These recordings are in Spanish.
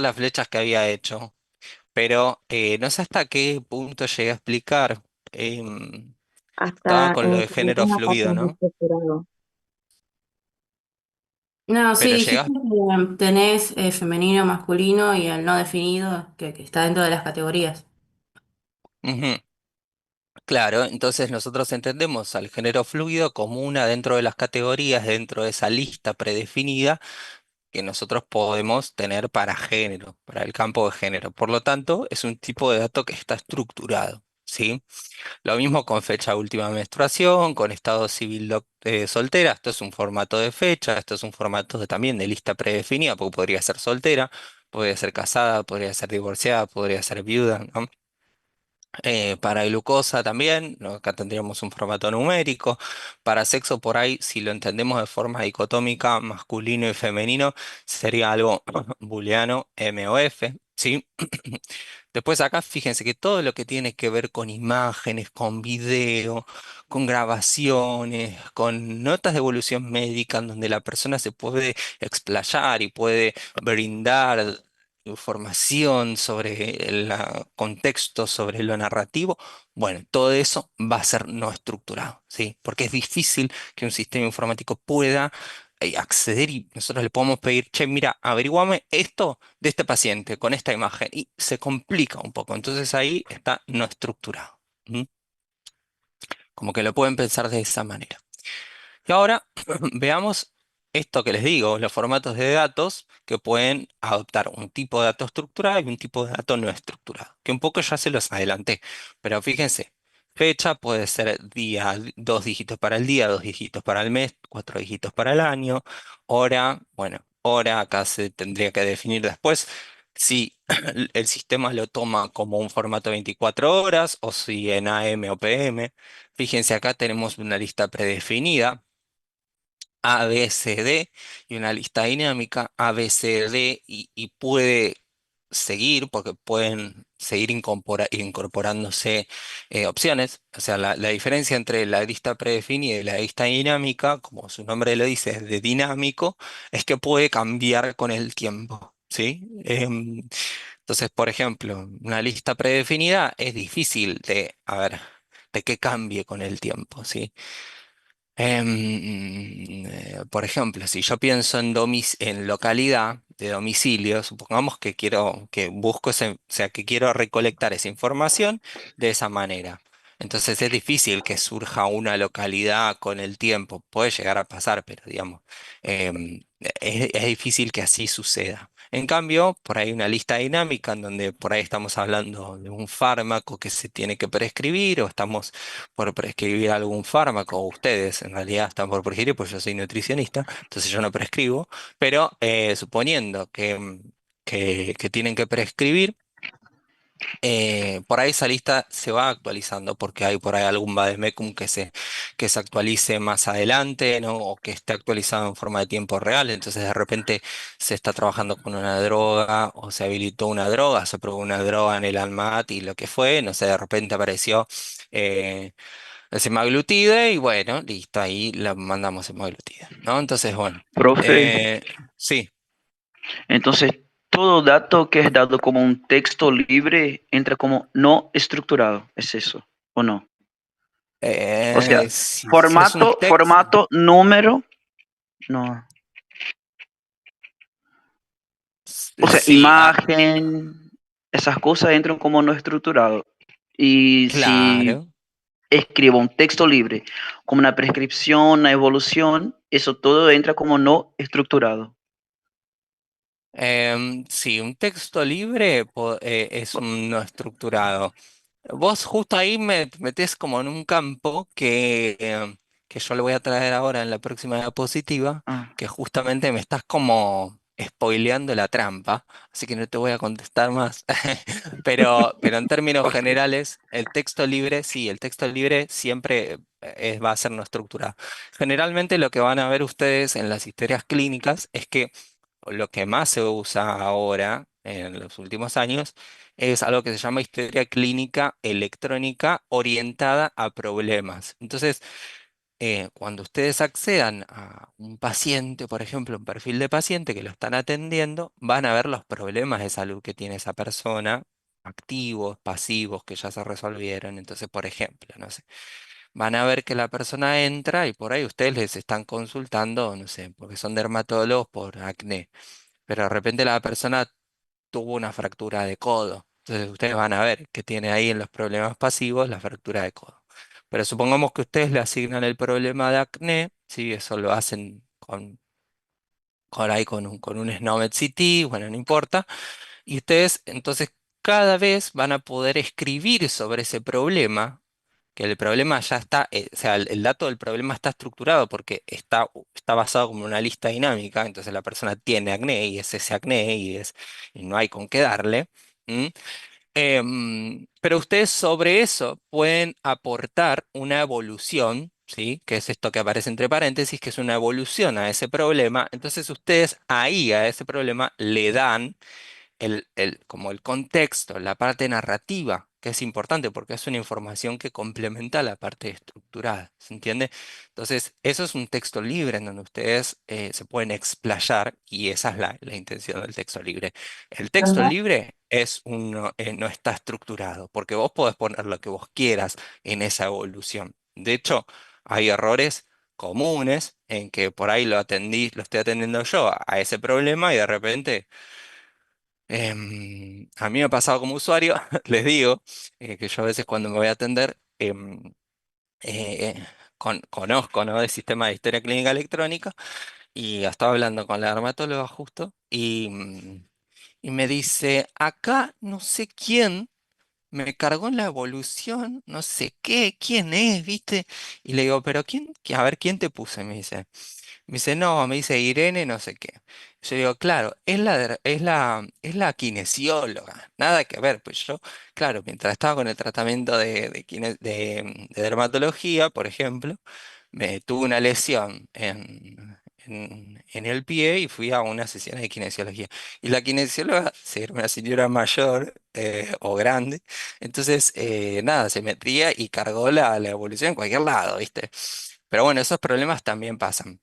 las flechas que había hecho, pero no sé hasta qué punto llegué a explicar. Estaba hasta con lo de que género una parte fluido, de ¿no? estructurado. No, sí, Pero dijiste llega. que tenés femenino, masculino y el no definido, que está dentro de las categorías. Ujú. Claro, entonces nosotros entendemos al género fluido como una dentro de las categorías, dentro de esa lista predefinida que nosotros podemos tener para género, para el campo de género. Por lo tanto, es un tipo de dato que está estructurado, ¿sí? Lo mismo con fecha de última menstruación, con estado civil soltera. Esto es un formato de fecha, esto es un formato también de lista predefinida, porque podría ser soltera, podría ser casada, podría ser divorciada, podría ser viuda, ¿no? Para glucosa también, ¿no? Acá tendríamos un formato numérico. Para sexo por ahí, si lo entendemos de forma dicotómica, masculino y femenino, sería algo booleano, M o F, ¿sí? Después acá fíjense que todo lo que tiene que ver con imágenes, con video, con grabaciones, con notas de evolución médica, en donde la persona se puede explayar y puede brindar información sobre el contexto, sobre lo narrativo, bueno, todo eso va a ser no estructurado, ¿sí? Porque es difícil que un sistema informático pueda acceder y nosotros le podemos pedir, che, mira, averiguame esto de este paciente con esta imagen y se complica un poco. Entonces ahí está no estructurado. ¿M? Como que lo pueden pensar de esa manera. Y ahora veamos esto que les digo, los formatos de datos que pueden adoptar un tipo de dato estructurado y un tipo de dato no estructurado, que un poco ya se los adelanté, pero fíjense, fecha puede ser día, dos dígitos para el día, dos dígitos para el mes, cuatro dígitos para el año, hora, bueno, hora acá se tendría que definir después si el sistema lo toma como un formato 24 horas o si en AM o PM. Fíjense, acá tenemos una lista predefinida a, B, C, D y una lista dinámica A, B, C, D y puede seguir porque pueden seguir incorporándose opciones. O sea, la diferencia entre la lista predefinida y la lista dinámica, como su nombre lo dice, es de dinámico, es que puede cambiar con el tiempo. ¿Sí? Entonces, por ejemplo, una lista predefinida es difícil de, a ver, de que cambie con el tiempo, ¿sí? Por ejemplo, si yo pienso en localidad de domicilio, supongamos que quiero, que busco o sea, que quiero recolectar esa información de esa manera. Entonces es difícil que surja una localidad con el tiempo. Puede llegar a pasar, pero digamos, es difícil que así suceda. En cambio, por ahí una lista dinámica en donde por ahí estamos hablando de un fármaco que se tiene que prescribir o estamos por prescribir algún fármaco, o ustedes en realidad están por prescribir, pues yo soy nutricionista, entonces yo no prescribo, pero suponiendo que tienen que prescribir, por ahí esa lista se va actualizando porque hay por ahí algún vademecum que se actualice más adelante, ¿no? O que esté actualizado en forma de tiempo real. Entonces de repente se está trabajando con una droga o se habilitó una droga, se probó una droga en el ANMAT y lo que fue, no sé, de repente apareció el semaglutide y bueno, listo, ahí la mandamos semaglutide, ¿no? Entonces, bueno, Profe, eh, sí. entonces todo dato que es dado como un texto libre entra como no estructurado, ¿es eso o no? O sea, Si es un texto. formato, número, no. O sea, Sí, imagen, esas cosas entran como no estructurado. Y si claro. escribo un texto libre, como una prescripción, una evolución, eso todo entra como no estructurado. Sí, un texto libre es un no estructurado. Vos justo ahí me metés como en un campo que yo le voy a traer ahora en la próxima diapositiva, Ah, que justamente me estás como spoileando la trampa, así que no te voy a contestar más. Pero en términos ok. generales, el texto libre, sí, el texto libre siempre va a ser no estructurado. Generalmente lo que van a ver ustedes en las historias clínicas es que lo que más se usa ahora, en los últimos años, es algo que se llama historia clínica electrónica orientada a problemas. Entonces, cuando ustedes accedan a un paciente, por ejemplo, un perfil de paciente que lo están atendiendo, van a ver los problemas de salud que tiene esa persona, activos, pasivos, que ya se resolvieron. Entonces, por ejemplo, no sé, van a ver que la persona entra y por ahí ustedes les están consultando, no sé, porque son dermatólogos por acné, pero de repente la persona tuvo una fractura de codo. Entonces ustedes van a ver que tiene ahí en los problemas pasivos la fractura de codo. Pero supongamos que ustedes le asignan el problema de acné, ¿sí? Eso lo hacen con un SNOMED CT, bueno, no importa. Y ustedes entonces cada vez van a poder escribir sobre ese problema, que el problema ya está, o sea, el dato del problema está estructurado porque está basado como una lista dinámica, entonces la persona tiene acné y es ese acné y no hay con qué darle. ¿M? Pero ustedes sobre eso pueden aportar una evolución, ¿sí? Que es esto que aparece entre paréntesis, que es una evolución a ese problema. Entonces ustedes ahí a ese problema le dan como el contexto, la parte narrativa, que es importante porque es una información que complementa la parte estructurada, ¿se entiende? Entonces, eso es un texto libre en donde ustedes se pueden explayar y esa es la intención del texto libre. El texto Ajá. libre no está estructurado porque vos podés poner lo que vos quieras en esa evolución. De hecho, hay errores comunes en que por ahí lo estoy atendiendo yo a ese problema y de repente a mí me ha pasado como usuario, les digo, que yo a veces cuando me voy a atender, eh, conozco, ¿no? El sistema de historia clínica electrónica y estaba hablando con la dermatóloga justo y me dice, acá no sé quién me cargó en la evolución, no sé qué, quién es, ¿viste? Y le digo, pero quién, a ver, ¿quién te puse? Me dice, no, me dice Irene, no sé qué. Yo digo, claro, es la kinesióloga, nada que ver. Pues yo, claro, mientras estaba con el tratamiento de dermatología, por ejemplo, me tuve una lesión en el pie y fui a una sesión de kinesiología. Y la kinesióloga, sí, era una señora mayor o grande, entonces, nada, se metía y cargó la evolución en cualquier lado, ¿viste? Pero bueno, esos problemas también pasan.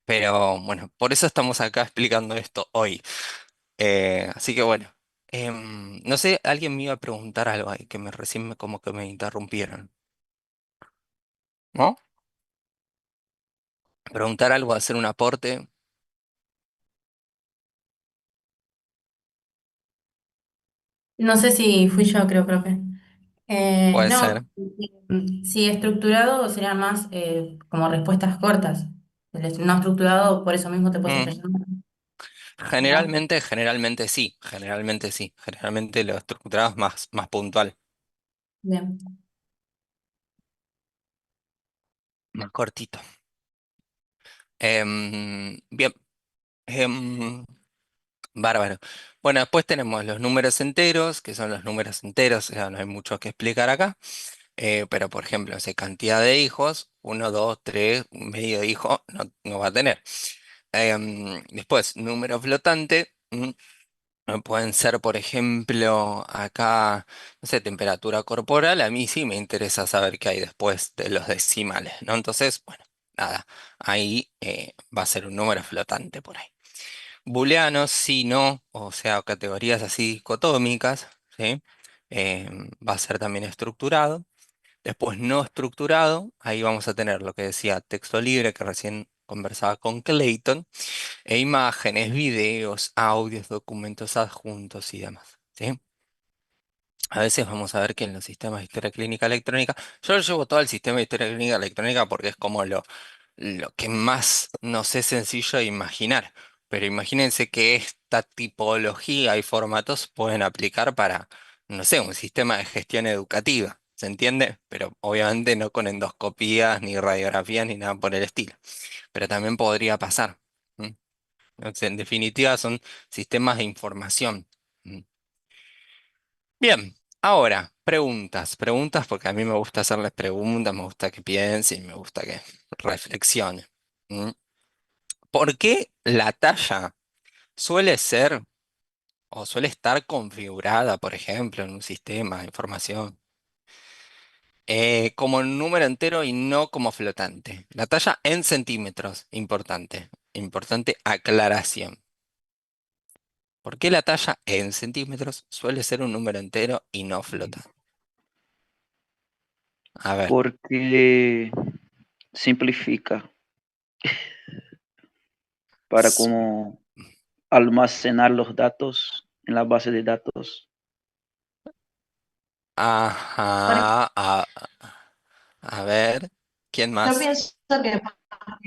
Pero bueno, por eso estamos acá explicando esto hoy. Así que bueno, no sé, alguien me iba a preguntar algo ahí, que como que me interrumpieron, ¿no? Preguntar algo, hacer un aporte, No sé si fui yo, creo, profe. puede ser. No, si estructurado serían más como respuestas cortas. No estructurado, por eso mismo te puedes Mm, explayar más. generalmente sí, generalmente sí. Generalmente lo estructurado es más puntual, Bien. más cortito. Bien. em, Bárbaro. Bueno, después tenemos los números enteros, que son los números enteros, o sea, no hay mucho que explicar acá. Pero, por ejemplo, si cantidad de hijos, uno, dos, tres, un medio hijo, no va a tener. Después, número flotante, pueden ser, por ejemplo, acá, no sé, temperatura corporal. A mí sí me interesa saber qué hay después de los decimales, ¿no? Entonces, bueno, nada, ahí va a ser un número flotante por ahí. Booleanos, sí, no, o sea, categorías así dicotómicas, ¿sí? Va a ser también estructurado. Después no estructurado, ahí vamos a tener lo que decía texto libre, que recién conversaba con Clayton, e imágenes, videos, audios, documentos adjuntos y demás, ¿sí? A veces vamos a ver que en los sistemas de historia clínica electrónica, yo lo llevo todo el sistema de historia clínica electrónica porque es como lo que más nos es sencillo de imaginar. Pero imagínense que esta tipología y formatos pueden aplicar para, no sé, un sistema de gestión educativa. ¿Se entiende? Pero obviamente no con endoscopías, ni radiografías, ni nada por el estilo. Pero también podría pasar. ¿M? Entonces, en definitiva, son sistemas de información. ¿M? Bien, ahora, preguntas. Preguntas porque a mí me gusta hacerles preguntas, me gusta que piensen, me gusta que reflexionen. ¿M? ¿Por qué la talla suele ser o suele estar configurada, por ejemplo, en un sistema de información como número entero y no como flotante. La talla en centímetros, importante. Importante aclaración. ¿Por qué la talla en centímetros suele ser un número entero y no flotante? A ver. Porque simplifica para s- como almacenar los datos en la base de datos. Porque Ajá. A ver. ¿Quién Yo más? pienso que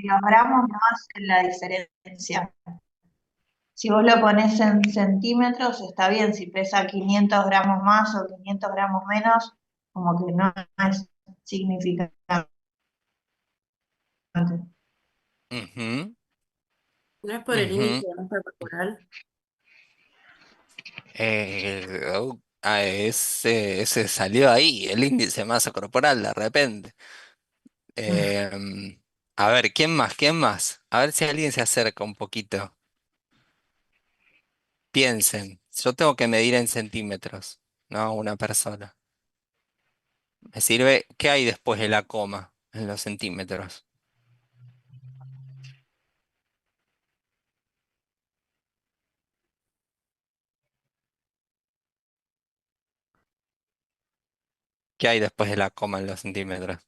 los gramos no hacen la diferencia. Si vos lo pones en centímetros, está bien. Si pesa 500 gramos más o 500 gramos menos, como que no es significante. Ujú, no es por el índice ujú. de masa corporal. Ese salió ahí, el índice de masa corporal de repente. Em, a ver, ¿quién más? ¿Quién más? A ver si alguien se acerca un poquito. Piensen, yo tengo que medir en centímetros, no una persona. Me sirve, ¿qué hay después de la coma en los centímetros? ¿Qué hay después de la coma en los centímetros?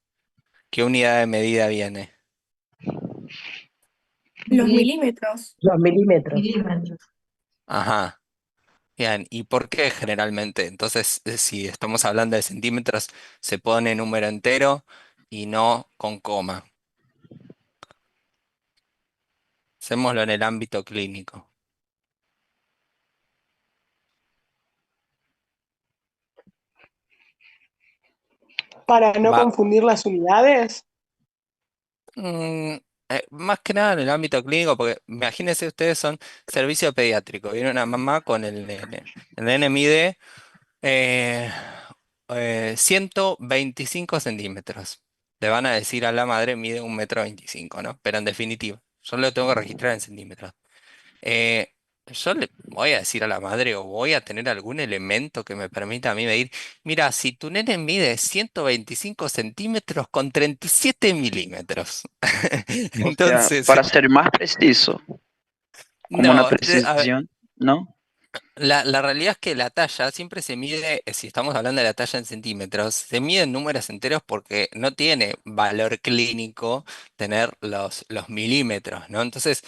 ¿Qué unidad de medida viene? Los Milí- milímetros. Los milímetros. Milímetros. Ajá. Bien, ¿y por qué generalmente? Entonces, si estamos hablando de centímetros, se pone número entero y no con coma. Hacémoslo en el ámbito clínico. Para no Va, confundir las unidades. mm, más que nada en el ámbito clínico, porque imagínense ustedes son servicio pediátrico, viene una mamá con el nene. El nene mide eh, 125 centímetros. Le van a decir a la madre mide 1,25 m, ¿no? Pero en definitiva, yo lo tengo que registrar en centímetros. Eh, yo le voy a decir a la madre o voy a tener algún elemento que me permita a mí medir. Mira, si tu nene mide 125 centímetros con 37 milímetros. O sea, Entonces, para ser más preciso, como una no, a ver, precisión, ¿no? la realidad es que la talla siempre se mide, si estamos hablando de la talla en centímetros, se mide en números enteros porque no tiene valor clínico tener los milímetros, ¿no? Entonces,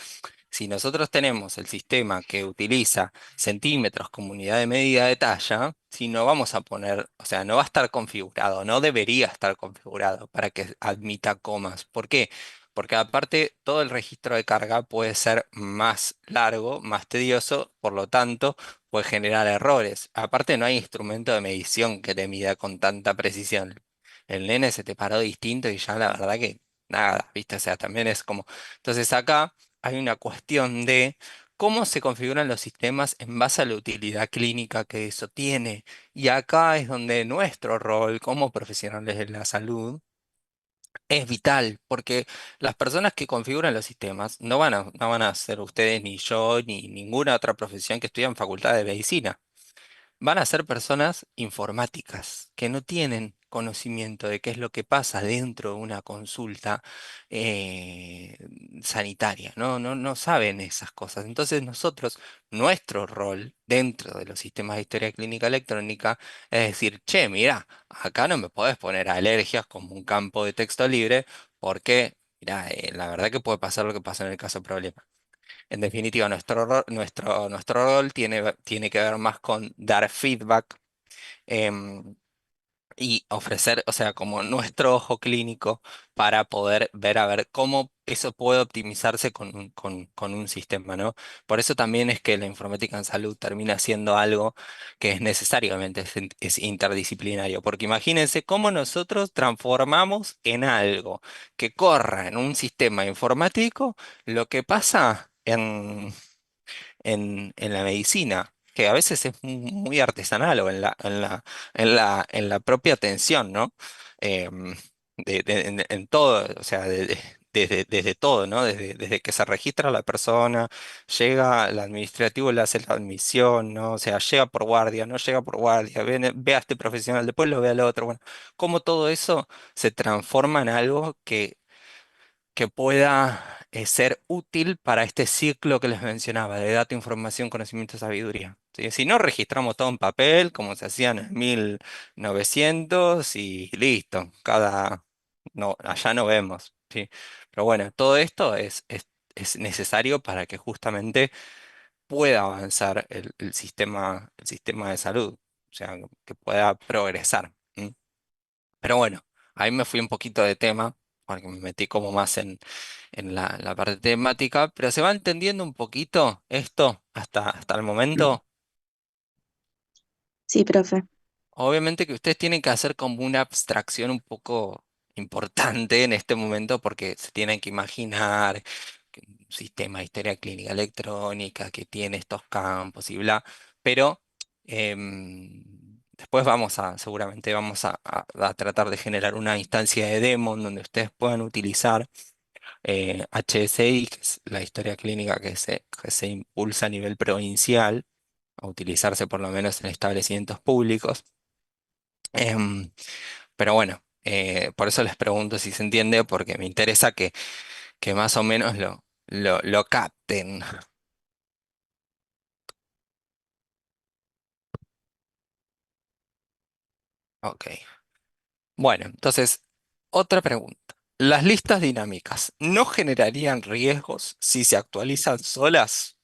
si nosotros tenemos el sistema que utiliza centímetros como unidad de medida de talla, si no vamos a poner, o sea, no va a estar configurado, no debería estar configurado para que admita comas. ¿Por qué? Porque aparte todo el registro de carga puede ser más largo, más tedioso, por lo tanto puede generar errores. Aparte no hay instrumento de medición que te mida con tanta precisión. El nene se te paró distinto y ya la verdad que nada, ¿viste? O sea, también es como... Entonces acá hay una cuestión de cómo se configuran los sistemas en base a la utilidad clínica que eso tiene. Y acá es donde nuestro rol como profesionales de la salud es vital, porque las personas que configuran los sistemas no van a ser ustedes ni yo ni ninguna otra profesión que estudia en facultad de medicina. Van a ser personas informáticas que no tienen conocimiento de qué es lo que pasa dentro de una consulta eh, sanitaria, no saben esas cosas. Entonces nosotros, nuestro rol dentro de los sistemas de historia clínica electrónica es decir, che, mira, acá no me podés poner alergias como un campo de texto libre porque, mira, la verdad que puede pasar lo que pasó en el caso problema. En definitiva, nuestro rol tiene que ver más con dar feedback em, y ofrecer, o sea, como nuestro ojo clínico para poder ver a ver cómo eso puede optimizarse con un sistema, ¿no? Por eso también es que la informática en salud termina siendo algo que es necesariamente es interdisciplinario, porque imagínense cómo nosotros transformamos en algo que corra en un sistema informático lo que pasa en la medicina, que a veces es muy artesanal o en la propia atención, ¿no? Em, en todo, o sea, desde todo, ¿no? Desde que se registra la persona, llega al administrativo, le hace la admisión, ¿no? O sea, llega por guardia, no llega por guardia, ve a este profesional, después lo ve al otro. Bueno, cómo todo eso se transforma en algo que pueda ser útil para este ciclo que les mencionaba, de dato, información, conocimiento, sabiduría. ¿Sí? Si no, registramos todo en papel, como se hacía en el 1900 y listo, no, allá no vemos. ¿Sí? Pero bueno, todo esto es necesario para que justamente pueda avanzar el sistema de salud, o sea, que pueda progresar. ¿Sí? Pero bueno, ahí me fui un poquito de tema, porque me metí como más en la parte temática, pero ¿se va entendiendo un poquito esto hasta el momento? Sí, profe. Obviamente que ustedes tienen que hacer como una abstracción un poco importante en este momento porque se tienen que imaginar que un sistema de historia clínica electrónica que tiene estos campos y bla, pero después seguramente vamos a tratar de generar una instancia de demo en donde ustedes puedan utilizar HSI, que es la historia clínica que se impulsa a nivel provincial, a utilizarse por lo menos en establecimientos públicos. Pero bueno, por eso les pregunto si se entiende, porque me interesa que más o menos lo capten. Ok. Bueno, entonces, otra pregunta. ¿Las listas dinámicas no generarían riesgos si se actualizan solas?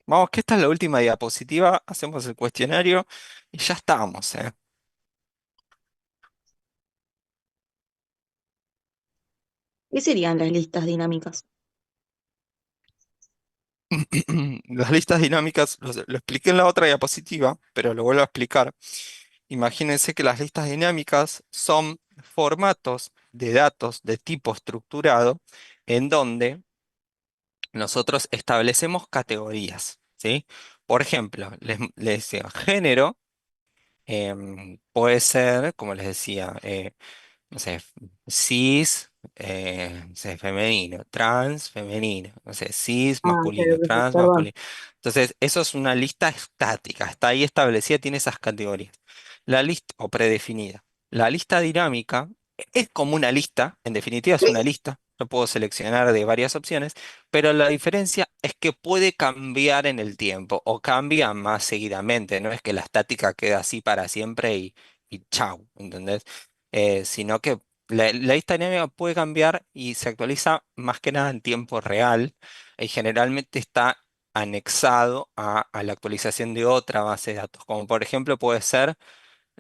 Vamos, que esta es la última diapositiva, hacemos el cuestionario y ya estamos, ¿eh? ¿Qué serían las listas dinámicas? Las listas dinámicas, lo expliqué en la otra diapositiva, pero lo vuelvo a explicar. Imagínense que las listas dinámicas son formatos de datos de tipo estructurado en donde nosotros establecemos categorías, ¿sí? Por ejemplo, les decía, género puede ser, como les decía, no sé, cis, no sé, femenino, trans, femenino, no sé, cis, Ah, masculino, claro que sí, trans, perdón. masculino. Entonces, eso es una lista estática, está ahí establecida, tiene esas categorías. La lista, o predefinida. La lista dinámica es como una lista, en definitiva es una lista, yo puedo seleccionar de varias opciones, pero la diferencia es que puede cambiar en el tiempo o cambia más seguidamente, no es que la estática queda así para siempre y chau, ¿entendés? Sino que la lista dinámica puede cambiar y se actualiza más que nada en tiempo real y generalmente está anexado a la actualización de otra base de datos, como por ejemplo puede ser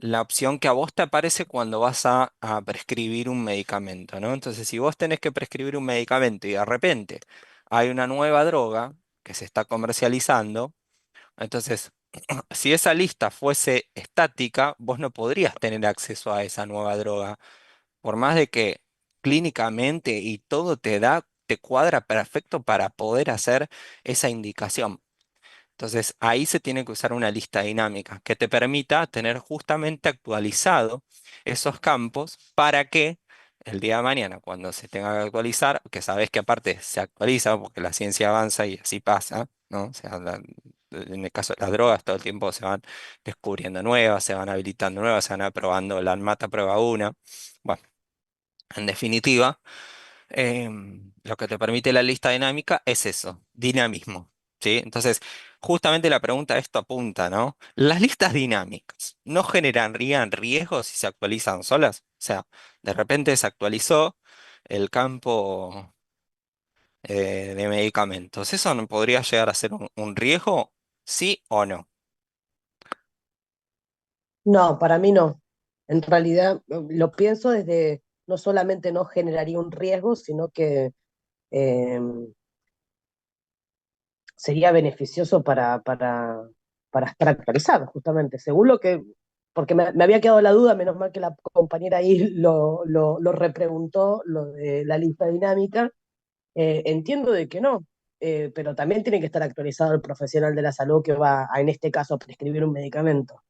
la opción que a vos te aparece cuando vas a prescribir un medicamento, ¿no? Entonces, si vos tenés que prescribir un medicamento y de repente hay una nueva droga que se está comercializando, entonces, si esa lista fuese estática, vos no podrías tener acceso a esa nueva droga por más de que clínicamente y todo te cuadra perfecto para poder hacer esa indicación. Entonces, ahí se tiene que usar una lista dinámica que te permita tener justamente actualizado esos campos para que el día de mañana, cuando se tenga que actualizar, que sabes que aparte se actualiza porque la ciencia avanza y así pasa, ¿no? O sea, en el caso de las drogas, todo el tiempo se van descubriendo nuevas, se van habilitando nuevas, se van aprobando la ANMATA prueba una. Bueno, en definitiva, lo que te permite la lista dinámica es eso, dinamismo, ¿sí? Entonces, justamente la pregunta a esto apunta, ¿no? ¿Las listas dinámicas no generarían riesgos si se actualizan solas? O sea, de repente se actualizó el campo de medicamentos. ¿Eso no podría llegar a ser un riesgo? ¿Sí o no? No, para mí no. En realidad lo pienso desde, no solamente no generaría un riesgo, sino que eh, sería beneficioso para estar actualizado, justamente. Según lo que, porque me había quedado la duda, menos mal que la compañera ahí lo repreguntó, lo de la lista dinámica. Entiendo de que no, pero también tiene que estar actualizado el profesional de la salud que va, en este caso, a prescribir un medicamento.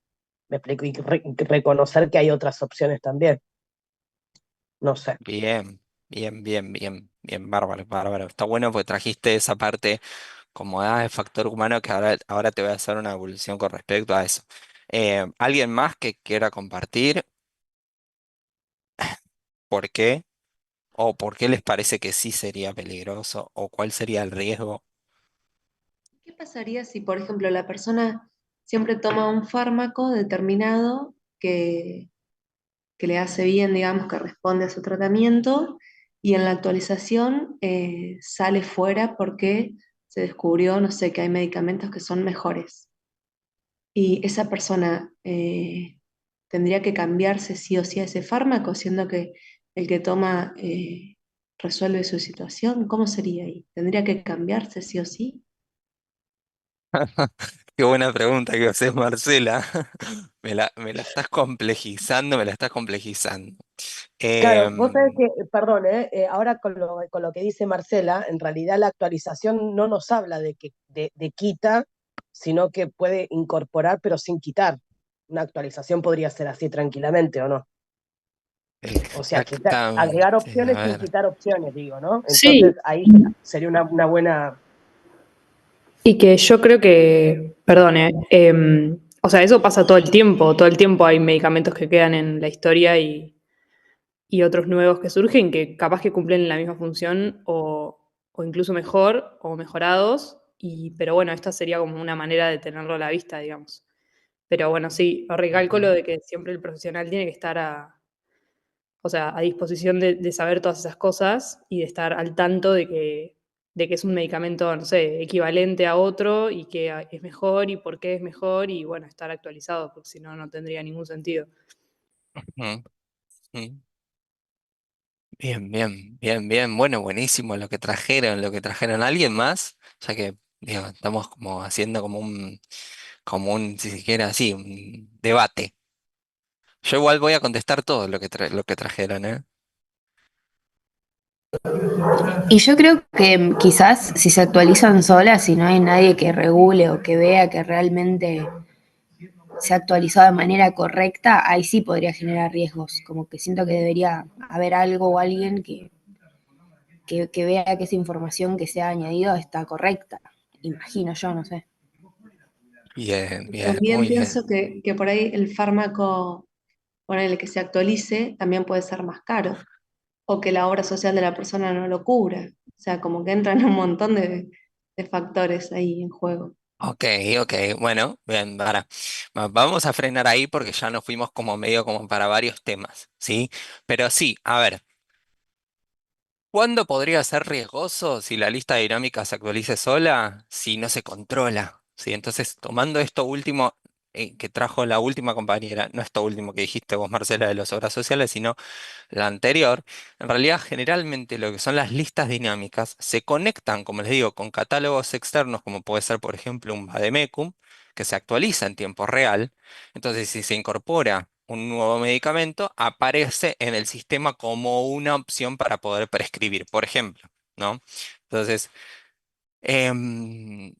Me explico, y reconocer que hay otras opciones también. no sé. Bien, bien, bien, bien, bien, bárbaro, bárbaro. Está bueno porque trajiste esa parte como de factor humano que ahora te voy a hacer una evolución con respecto a eso. ¿Alguien más que quiera compartir por qué o por qué les parece que sí sería peligroso o cuál sería el riesgo? ¿Qué pasaría si, por ejemplo, la persona siempre toma un fármaco determinado que le hace bien, digamos, que responde a su tratamiento y en la actualización sale fuera porque se descubrió, no sé, que hay medicamentos que son mejores? Y esa persona tendría que cambiarse sí o sí a ese fármaco, siendo que el que toma resuelve su situación. ¿Cómo sería ahí? ¿Tendría que cambiarse sí o sí? Qué buena pregunta que haces, Marcela. Me la estás complejizando, me la estás complejizando. Claro, vos sabés Em, que, perdón, ahora con lo que dice Marcela, en realidad la actualización no nos habla de quita, sino que puede incorporar, pero sin quitar. Una actualización podría ser así tranquilamente, ¿o no? O sea, agregar exactamente, a opciones sin ver. quitar opciones, digo, ¿no? Sí, Entonces ahí sería una buena. y que yo creo que, perdón, o sea, eso pasa todo el tiempo hay medicamentos que quedan en la historia y otros nuevos que surgen que capaz que cumplen la misma función o incluso mejor o mejorados, pero bueno, esta sería como una manera de tenerlo a la vista, digamos. Pero bueno, sí, recalco lo Ujú, de que siempre el profesional tiene que estar o sea, a disposición de saber todas esas cosas y de estar al tanto de que es un medicamento, no sé, equivalente a otro y que es mejor y por qué es mejor y bueno, estar actualizado, porque si no, no tendría ningún sentido. ujú, ujú. Bien, bien, bien, bien. Bueno, buenísimo lo que trajeron, lo que trajeron. ¿Alguien más? Ya que, digo, estamos como haciendo si se quiere así, un debate. Yo igual voy a contestar todo lo que trajeron, ¿eh? Y yo creo que quizás si se actualizan solas, si no hay nadie que regule o que vea que realmente se ha actualizado de manera correcta, ahí sí podría generar riesgos. Como que siento que debería haber algo o alguien que vea que esa información que se ha añadido está correcta. Imagino yo, no sé. Bien, bien, También muy bien. pienso que por ahí el fármaco, ponele que se actualice, también puede ser más caro, o que la obra social de la persona no lo cubra. O sea, como que entran un montón de factores ahí en juego. Ok, ok, bueno, bien, vamos a frenar ahí porque ya nos fuimos como medio como para varios temas, ¿sí? Pero sí, a ver. ¿Cuándo podría ser riesgoso si la lista dinámica se actualice sola? Si no se controla. ¿Sí? Entonces, tomando esto último que trajo la última compañera, no esto último que dijiste vos, Marcela, de las obras sociales, sino la anterior, en realidad generalmente lo que son las listas dinámicas se conectan, como les digo, con catálogos externos, como puede ser, por ejemplo, un Vademecum, que se actualiza en tiempo real. Entonces, si se incorpora un nuevo medicamento, aparece en el sistema como una opción para poder prescribir, por ejemplo, ¿no? Entonces, em,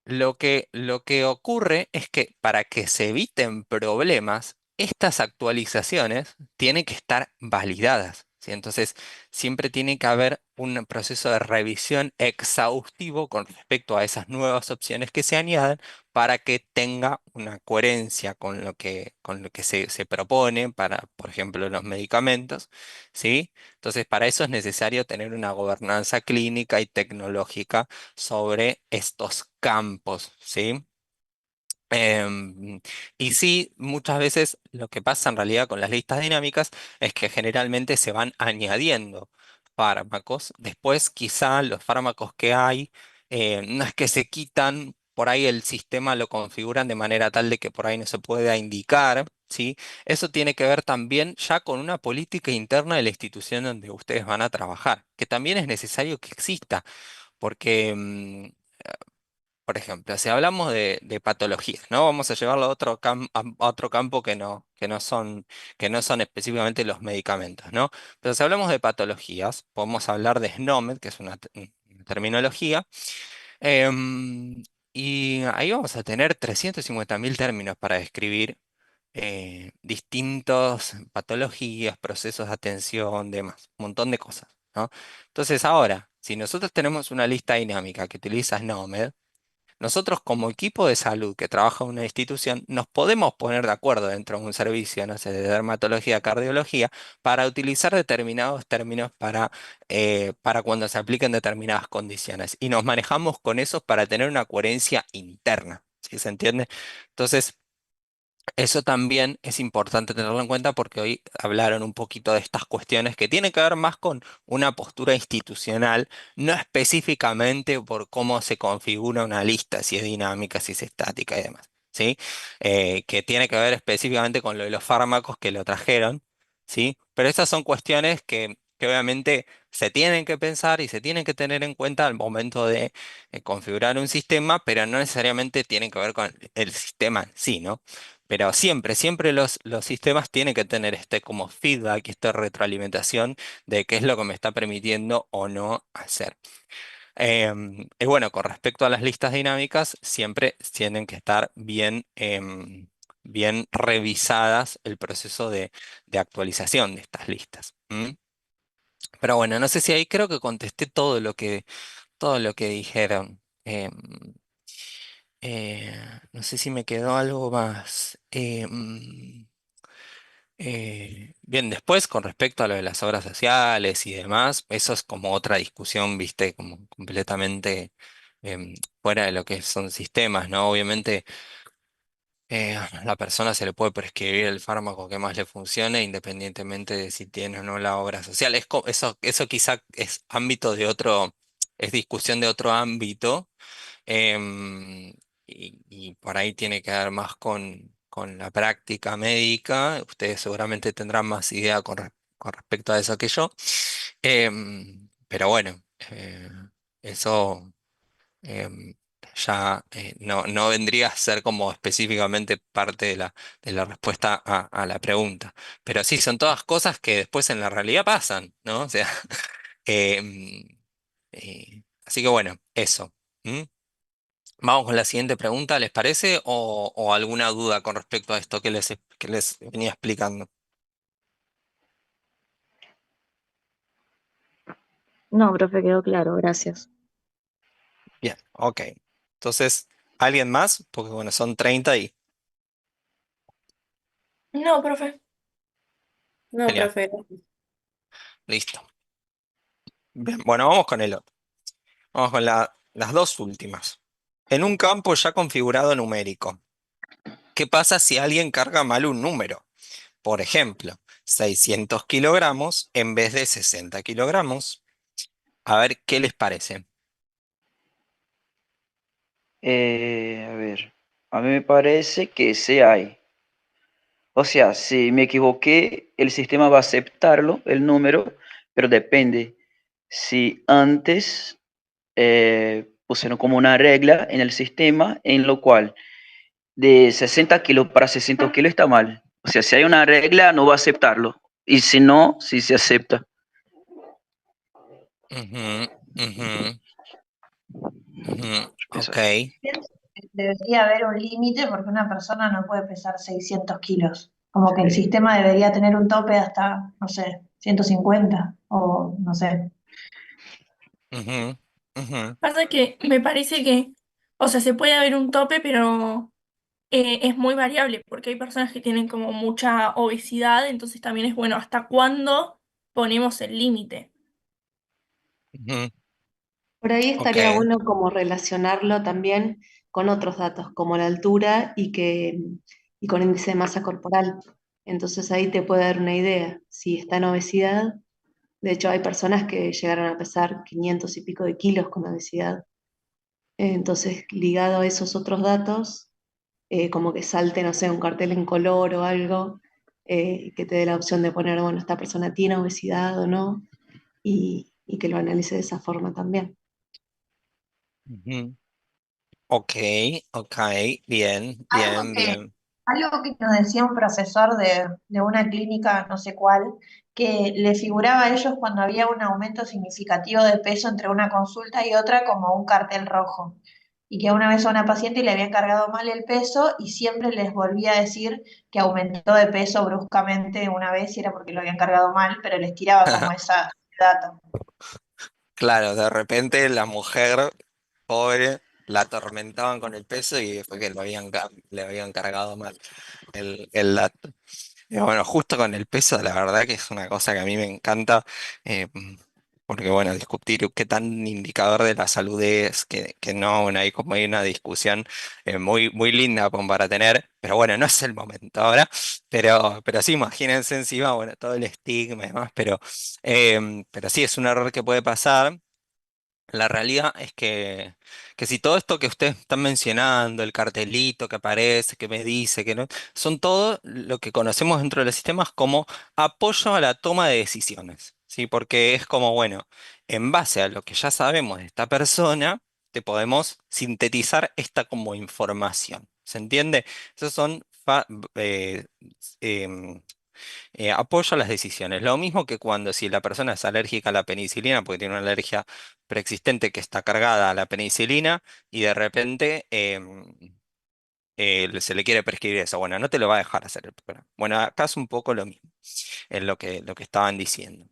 lo que ocurre es que para que se eviten problemas, estas actualizaciones tienen que estar validadas, ¿sí? Entonces, siempre tiene que haber un proceso de revisión exhaustivo con respecto a esas nuevas opciones que se añaden para que tenga una coherencia con lo que se propone para, por ejemplo, los medicamentos, ¿sí? Entonces, para eso es necesario tener una gobernanza clínica y tecnológica sobre estos campos, ¿sí? Em, y sí, muchas veces lo que pasa en realidad con las listas dinámicas es que generalmente se van añadiendo fármacos. Después, quizá los fármacos que hay, no es que se quitan, por ahí el sistema lo configuran de manera tal de que por ahí no se pueda indicar, ¿sí? Eso tiene que ver también ya con una política interna de la institución donde ustedes van a trabajar, que también es necesario que exista, porque por ejemplo, si hablamos de patologías, ¿no? Vamos a llevarlo a otro campo que no son específicamente los medicamentos, ¿no? Pero si hablamos de patologías, podemos hablar de SNOMED, que es una terminología, em, y ahí vamos a tener 350.000 términos para describir distintos patologías, procesos de atención, demás, un montón de cosas, ¿no? Entonces ahora, si nosotros tenemos una lista dinámica que utiliza SNOMED, nosotros como equipo de salud que trabaja en una institución nos podemos poner de acuerdo dentro de un servicio, no sé, de dermatología, cardiología, para utilizar determinados términos para cuando se apliquen determinadas condiciones. Y nos manejamos con eso para tener una coherencia interna, ¿sí se entiende? Entonces, eso también es importante tenerlo en cuenta porque hoy hablaron un poquito de estas cuestiones que tienen que ver más con una postura institucional, no específicamente por cómo se configura una lista, si es dinámica, si es estática y demás, ¿sí? Que tiene que ver específicamente con lo de los fármacos que lo trajeron, ¿sí? Pero esas son cuestiones que obviamente se tienen que pensar y se tienen que tener en cuenta al momento de configurar un sistema, pero no necesariamente tienen que ver con el sistema en sí, ¿no? Pero siempre, siempre los sistemas tienen que tener este como feedback, esta retroalimentación de qué es lo que me está permitiendo o no hacer. Y bueno, con respecto a las listas dinámicas, siempre tienen que estar bien, bien revisadas el proceso de actualización de estas listas. ¿M? Pero bueno, no sé si ahí creo que contesté todo lo que dijeron. No sé si me quedó algo más. Bien, después con respecto a lo de las obras sociales y demás, eso es como otra discusión, viste, como completamente fuera de lo que son sistemas, ¿no? Obviamente a la persona se le puede prescribir el fármaco que más le funcione, independientemente de si tiene o no la obra social. Eso quizá es ámbito de otro, es discusión de otro ámbito. Em, y por ahí tiene que ver más con la práctica médica. Ustedes seguramente tendrán más idea con respecto a eso que yo. Pero bueno, eso em, ya no vendría a ser como específicamente parte de la respuesta a la pregunta. Pero sí, son todas cosas que después en la realidad pasan, ¿no? O sea, em, así que bueno, eso. ¿M? Vamos con la siguiente pregunta, ¿les parece? O alguna duda con respecto a esto que les venía explicando? No, profe, quedó claro, gracias. Bien, ok. Entonces, ¿alguien más? Porque bueno, son 30 y No, profe. No, genial, profe. listo. Bien, bueno, vamos con el otro. Vamos con las dos últimas. En un campo ya configurado numérico, ¿qué pasa si alguien carga mal un número? Por ejemplo, 600 kilogramos en vez de 60 kilogramos. A ver, ¿qué les parece? A ver, a mí me parece que sí hay. O sea, si me equivoqué, el sistema va a aceptarlo, el número, pero depende. Si antes pusieron como una regla en el sistema en lo cual de 60 kilos para 600 kilos está mal. O sea, si hay una regla, no va a aceptarlo. Y si no, sí se acepta. Ujú, ujú, ujú, Pienso ok. así. Pienso que debería haber un límite porque una persona no puede pesar 600 kilos. Como que el Sí. sistema debería tener un tope hasta, no sé, 150 o no sé. Ujú, ujú, Pasa que me parece que, o sea, se puede haber un tope, pero es muy variable, porque hay personas que tienen como mucha obesidad, entonces también es bueno, ¿hasta cuándo ponemos el límite? ujú, Por ahí ok. estaría bueno como relacionarlo también con otros datos, como la altura y con índice de masa corporal. Entonces ahí te puede dar una idea. Si está en obesidad, de hecho hay personas que llegaron a pesar 500 y pico de kilos con obesidad. Entonces, ligado a esos otros datos, como que salte, no sé, un cartel en color o algo, que te dé la opción de poner, bueno, esta persona tiene obesidad o no, y que lo analice de esa forma también. Ujú, ok, ok, bien, Algo bien, que, bien. algo que nos decía un profesor de una clínica, no sé cuál, que le figuraba a ellos cuando había un aumento significativo de peso entre una consulta y otra como un cartel rojo. y que una vez a una paciente le habían cargado mal el peso y siempre les volvía a decir que aumentó de peso bruscamente una vez y era porque lo habían cargado mal, pero les tiraba como esa dato. Claro, de repente la mujer pobre la atormentaban con el peso y fue que le habían cargado mal el dato. Y bueno, justo con el peso, la verdad que es una cosa que a mí me encanta, eh, porque bueno, discutir qué tan indicador de la salud es, que no, bueno, hay como hay una discusión muy linda como para tener, pero bueno, no es el momento ahora, pero sí, imagínense encima, bueno, todo el estigma y demás, pero sí, es un error que puede pasar. La realidad es que si todo esto que ustedes están mencionando, el cartelito que aparece, que me dice, que no, son todo lo que conocemos dentro de los sistemas como apoyo a la toma de decisiones, ¿sí? Porque es como, bueno, en base a lo que ya sabemos de esta persona, te podemos sintetizar esta como información. ¿Se entiende? Esos son eh, em, apoyo a las decisiones. Lo mismo que cuando si la persona es alérgica a la penicilina, porque tiene una alergia preexistente que está cargada a la penicilina, y de repente se le quiere prescribir eso. Bueno, no te lo va a dejar hacer el programa. Bueno, acá es un poco lo mismo, es lo que estaban diciendo.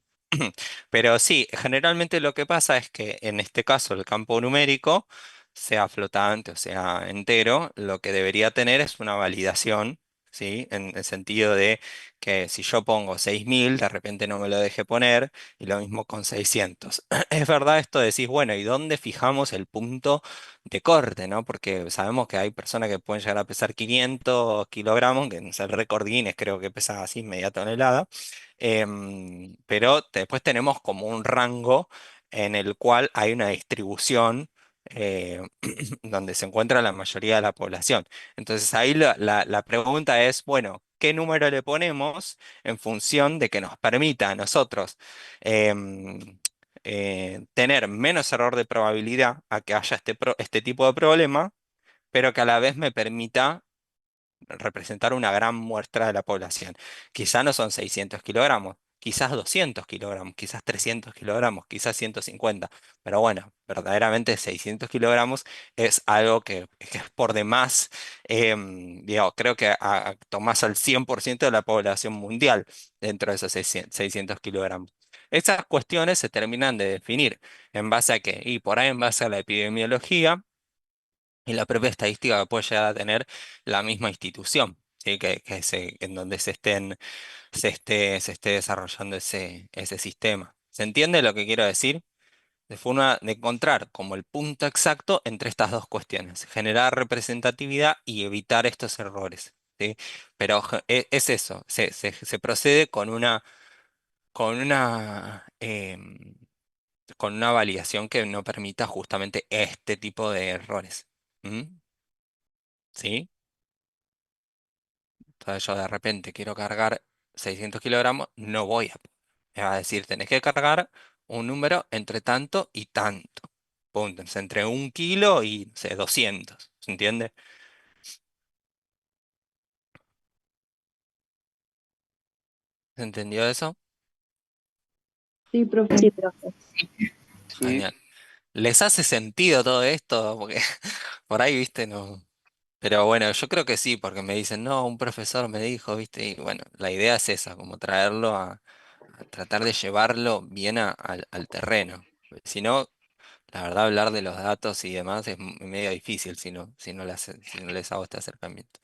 Pero sí, generalmente lo que pasa es que en este caso el campo numérico, sea flotante o sea entero, lo que debería tener es una validación, ¿sí? En el sentido de que si yo pongo 6.000 de repente no me lo deje poner, y lo mismo con 600. Es verdad esto, decís, bueno, ¿y dónde fijamos el punto de corte, ¿no? Porque sabemos que hay personas que pueden llegar a pesar 500 kilogramos, que no sé, el récord Guinness creo que pesa así media tonelada. Pero después tenemos como un rango en el cual hay una distribución eh, donde se encuentra la mayoría de la población. Entonces ahí la pregunta es, bueno, ¿qué número le ponemos en función de que nos permita a nosotros em, tener menos error de probabilidad a que haya este tipo de problema, pero que a la vez me permita representar una gran muestra de la población? Quizás no son 600 kilogramos, quizás 200 kilogramos, quizás 300 kilogramos, quizás 150, pero bueno, verdaderamente 600 kilogramos es algo que es por demás, digo, creo que tomás al 100% de la población mundial dentro de esos 600 kilogramos. Esas cuestiones se terminan de definir en base a qué, y por ahí en base a la epidemiología y la propia estadística que puede llegar a tener la misma institución, ¿sí? En donde se esté desarrollando ese sistema. ¿Se entiende lo que quiero decir? De forma de encontrar como el punto exacto entre estas dos cuestiones, generar representatividad y evitar estos errores, ¿sí? Pero es eso, se procede con una validación que no permita justamente este tipo de errores. ¿Mm? ¿Sí? Entonces yo de repente quiero cargar 600 kilogramos, no voy a. Me va a decir, tenés que cargar un número entre tanto y tanto. Punto. Es entre 1 kilo y, no sé, 200. ¿Se entiende? ¿Se entendió eso? Sí, profe. Sí, profe. Sí, Genial. ¿Les hace sentido todo esto? Porque por ahí, viste, no. Pero bueno, yo creo que sí, porque me dicen, no, un profesor me dijo, viste, y bueno, la idea es esa, como traerlo a tratar de llevarlo bien al terreno. Si no, la verdad, hablar de los datos y demás es medio difícil si no les hago este acercamiento.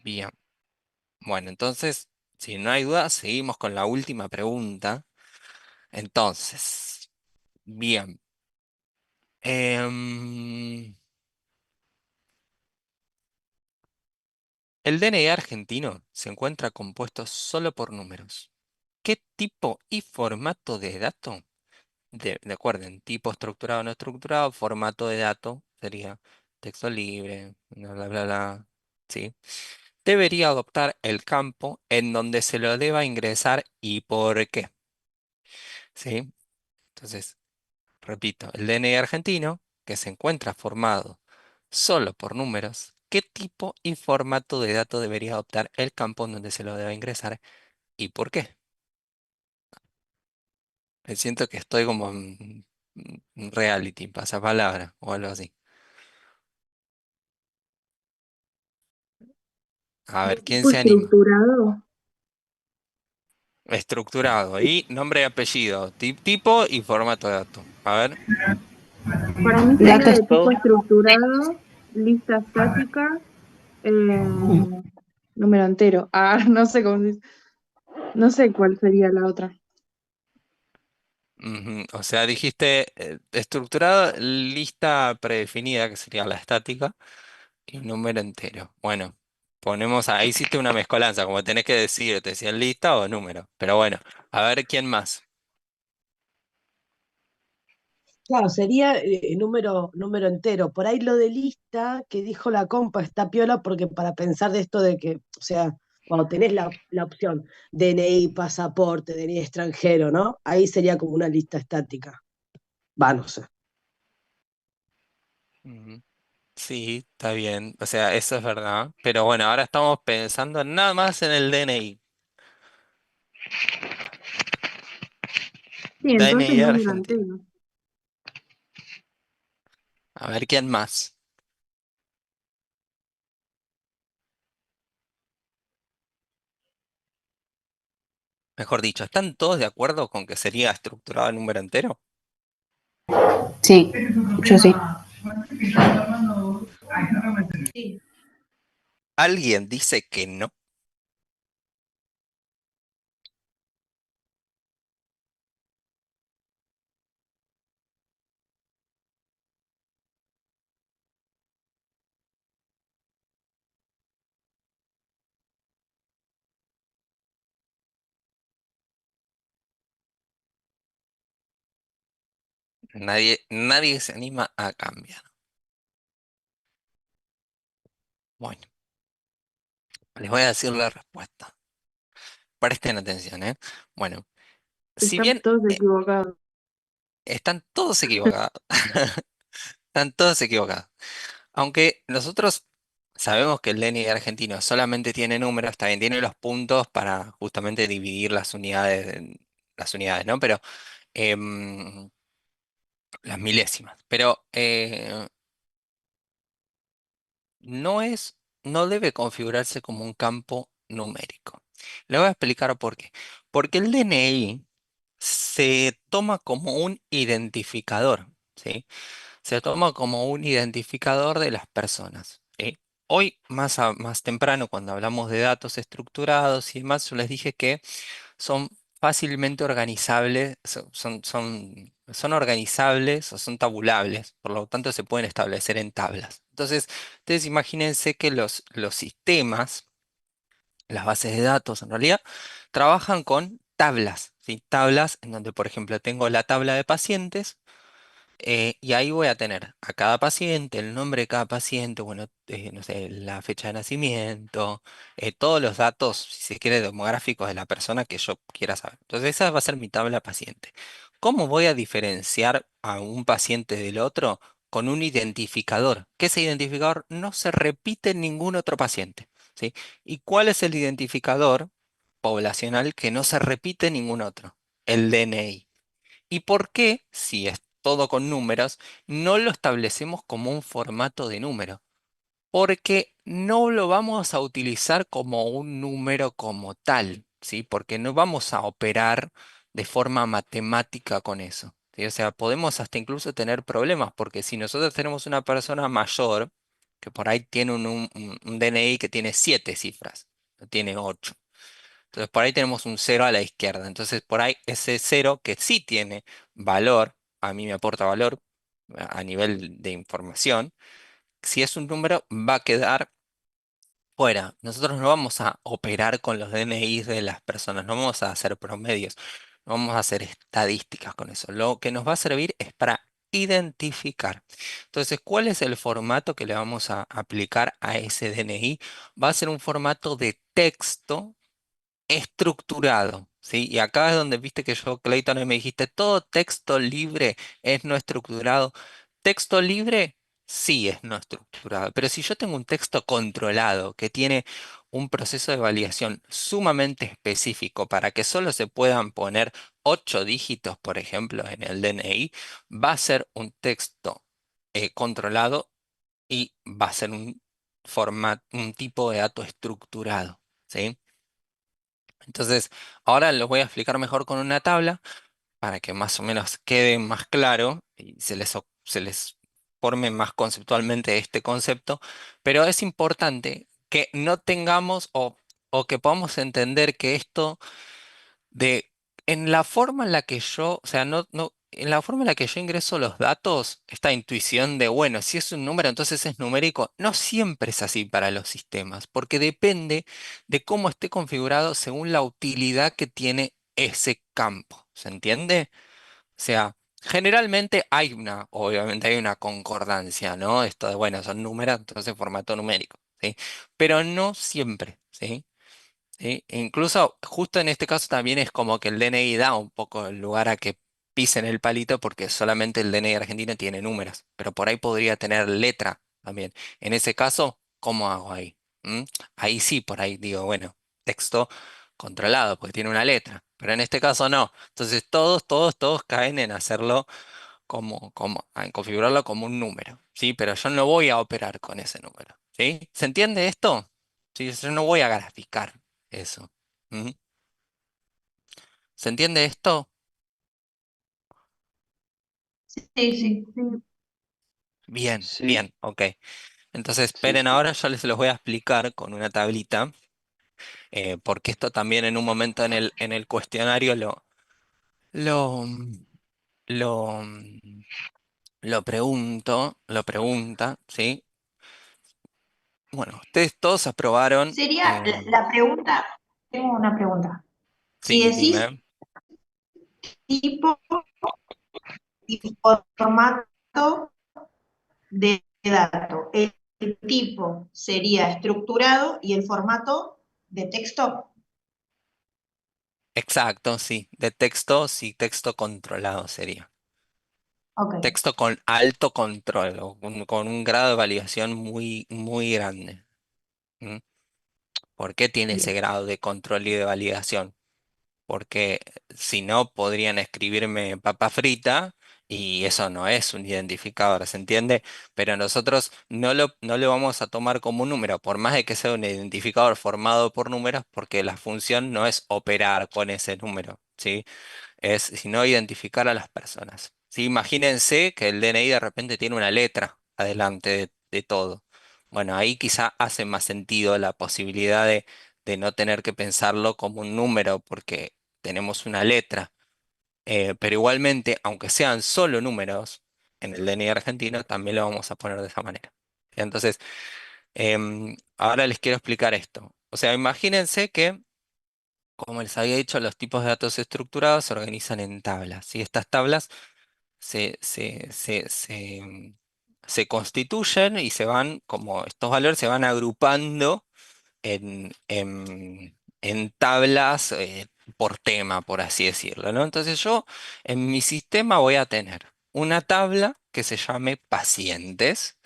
Bien. Bueno, entonces, si no hay duda, seguimos con la última pregunta. Entonces, bien. em, el DNI argentino se encuentra compuesto solo por números. ¿Qué tipo y formato de dato? Acuerden, tipo estructurado o no estructurado, formato de dato sería texto libre, bla, bla, bla, bla. ¿Sí? Debería adoptar el campo en donde se lo deba ingresar y por qué. ¿Sí? Entonces, repito, el DNI argentino, que se encuentra formado solo por números, ¿qué tipo y formato de dato debería adoptar el campo en donde se lo deba ingresar y por qué? Me siento que estoy como en reality, pasapalabra o algo así. A ver, ¿quién Tipo se anima? estructurado. Estructurado. Y nombre y apellido, tipo y formato de dato. A ver. Para mí sería Datos. de tipo Todo. estructurado, lista estática, número entero. Ah, no sé cómo se dice. No sé cuál sería la otra. Ujú. O sea, dijiste estructurado, lista predefinida, que sería la estática, y número entero. Bueno, ponemos ahí, hiciste una mezcolanza, como tenés que decir, te decían lista o número. Pero bueno, a ver quién más. Claro, sería número entero. Por ahí lo de lista que dijo la compa está piola porque para pensar de esto de que, o sea, cuando tenés la opción DNI, pasaporte, DNI extranjero, ¿no? Ahí sería como una lista estática. Va, no sé. Ujú. Sí, está bien. O sea, eso es verdad. Pero bueno, ahora estamos pensando nada más en el DNI. Sí, entonces DNI número argentino. entero. A ver quién más. Mejor dicho, ¿están todos de acuerdo con que sería estructurado el número entero? Sí, yo sí. Sí. ¿Alguien dice que no? Nadie se anima a cambiar. Bueno, les voy a decir la respuesta. Presten atención, ¿eh? Bueno, si Están bien todos equivocados. están todos equivocados, están todos equivocados. Aunque nosotros sabemos que el DNI argentino solamente tiene números, también tiene los puntos para justamente dividir las unidades, ¿no? Pero em, las milésimas. Pero no debe configurarse como un campo numérico. Le voy a explicar por qué. Porque el DNI se toma como un identificador, ¿sí? Se toma como un identificador de las personas, ¿sí? Hoy, más temprano, cuando hablamos de datos estructurados y demás, yo les dije que son fácilmente organizables, son organizables o son tabulables, por lo tanto se pueden establecer en tablas. Entonces, ustedes imagínense que los sistemas, las bases de datos en realidad, trabajan con tablas, ¿sí? Tablas en donde, por ejemplo, tengo la tabla de pacientes. Y ahí voy a tener a cada paciente, el nombre de cada paciente, bueno, no sé, la fecha de nacimiento, todos los datos, si se quiere, demográficos de la persona que yo quiera saber. Entonces, esa va a ser mi tabla paciente. ¿Cómo voy a diferenciar a un paciente del otro? Con un identificador, que ese identificador no se repite en ningún otro paciente, ¿sí? ¿Y cuál es el identificador poblacional que no se repite en ningún otro? El DNI. ¿Y por qué, si es todo con números, no lo establecemos como un formato de número? Porque no lo vamos a utilizar como un número como tal, ¿sí? Porque no vamos a operar de forma matemática con eso, ¿sí? O sea, podemos hasta incluso tener problemas, porque si nosotros tenemos una persona mayor, que por ahí tiene un DNI que tiene 7 cifras, no tiene 8. Entonces por ahí tenemos un cero a la izquierda. Entonces por ahí ese cero que sí tiene valor, a mí me aporta valor a nivel de información, si es un número va a quedar fuera. Nosotros no vamos a operar con los DNIs de las personas, no vamos a hacer promedios, no vamos a hacer estadísticas con eso. Lo que nos va a servir es para identificar. Entonces, ¿cuál es el formato que le vamos a aplicar a ese DNI? Va a ser un formato de texto estructurado, ¿sí? Y acá es donde viste que yo, Clayton, me dijiste, todo texto libre es no estructurado. Texto libre sí es no estructurado. Pero si yo tengo un texto controlado que tiene un proceso de validación sumamente específico para que solo se puedan poner 8 dígitos, por ejemplo, en el DNI, va a ser un texto controlado y va a ser un un tipo de dato estructurado. ¿Sí? Entonces, ahora lo voy a explicar mejor con una tabla para que más o menos quede más claro y se les forme más conceptualmente este concepto, pero es importante que no tengamos o que podamos entender que esto de en la forma en la que yo, o sea, en la forma en la que yo ingreso los datos, esta intuición de, bueno, si es un número, entonces es numérico, no siempre es así para los sistemas, porque depende de cómo esté configurado según la utilidad que tiene ese campo. ¿Se entiende? O sea, generalmente obviamente hay una concordancia, ¿no? Esto de, bueno, son números, entonces formato numérico, ¿sí? Pero no siempre, ¿sí? ¿Sí? E incluso justo en este caso también es como que el DNI da un poco el lugar a que pisen el palito porque solamente el DNI argentino tiene números, pero por ahí podría tener letra también. En ese caso, ¿cómo hago ahí? ¿Mm? Ahí sí, por ahí digo, bueno, texto controlado porque tiene una letra, pero en este caso no. Entonces todos caen en hacerlo en configurarlo como un número, ¿sí? Pero yo no voy a operar con ese número, ¿sí? ¿Se entiende esto? Sí, yo no voy a graficar eso. ¿Mm? ¿Se entiende esto? Sí, sí. Bien, Sí, bien, ok. Entonces, sí, esperen sí. ahora, yo les los voy a explicar con una tablita, porque esto también en un momento en el cuestionario lo, lo, lo pregunta, ¿sí? Bueno, ustedes todos aprobaron, Sería la pregunta, tengo una pregunta. Si sí, decís dime. tipo y formato de dato, el tipo sería estructurado y el formato de texto. Exacto, sí, de texto, sí, texto controlado sería. Ok, Texto con alto control o con un grado de validación muy, muy grande. ¿Mm? ¿Por qué tiene ese bien, grado de control y de validación? Porque si no, podrían escribirme papa frita y eso no es un identificador, ¿se entiende? Pero nosotros no lo vamos a tomar como un número, por más de que sea un identificador formado por números, porque la función no es operar con ese número, ¿sí? Es sino identificar a las personas. ¿Sí? Imagínense que el DNI de repente tiene una letra adelante de todo. Bueno, ahí quizá hace más sentido la posibilidad de no tener que pensarlo como un número porque tenemos una letra. Pero igualmente, aunque sean solo números, en el DNI argentino también lo vamos a poner de esa manera. Entonces, ahora les quiero explicar esto. O sea, imagínense que como les había dicho, los tipos de datos estructurados se organizan en tablas y estas tablas se, se, se, se, mm, se constituyen y se van, como estos valores se van agrupando en tablas por tema, por así decirlo, ¿no? Entonces yo en mi sistema voy a tener una tabla que se llame pacientes,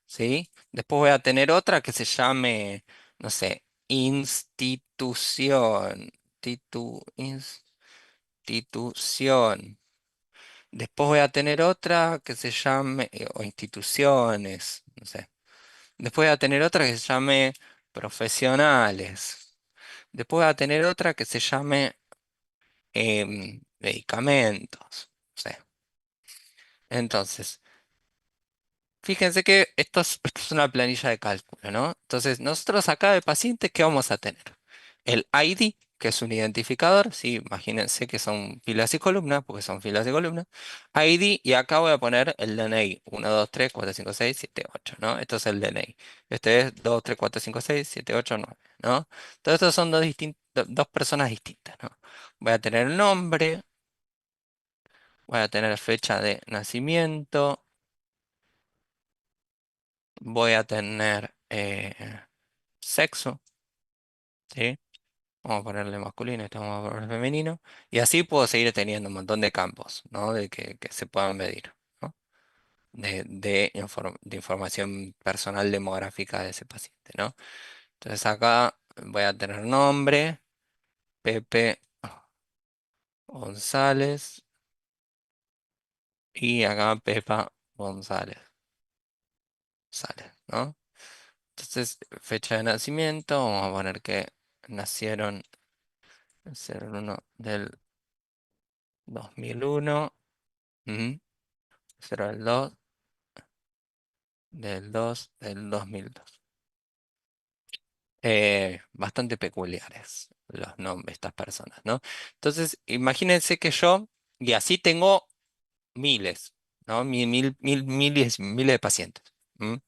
¿sí? Después voy a tener otra que se llame, no sé, institución, institución. Después voy a tener otra que se llame, o instituciones, no sé. Después voy a tener otra que se llame profesionales. Después voy a tener otra que se llame medicamentos. No sé. Entonces, fíjense que esto es una planilla de cálculo, ¿no? Entonces, nosotros acá de pacientes, ¿qué vamos a tener? El ID, que es un identificador, sí, imagínense que son filas y columnas, porque son filas y columnas. ID, y acá voy a poner el DNI, 1, 2, 3, 4, 5, 6, 7, 8, ¿no? Esto es el DNI. Este es 2, 3, 4, 5, 6, 7, 8, 9, ¿no? Entonces, estos son dos personas distintas, ¿no? Voy a tener el nombre, voy a tener fecha de nacimiento, voy a tener sexo, ¿sí? Vamos a ponerle masculino, esto vamos a ponerle femenino. Y así puedo seguir teniendo un montón de campos, ¿no? De que se puedan medir, ¿no? de información personal demográfica de ese paciente, ¿no? Entonces acá voy a tener nombre, Pepe González, y acá Pepa González, ¿no? Entonces, fecha de nacimiento, vamos a poner que nacieron el 01 del 2001, ujú, 0 del 2 del 2 del 2002. Bastante peculiares los nombres de estas personas, ¿no? Entonces, imagínense que yo, y así tengo miles, ¿no? Miles de pacientes. ¿M?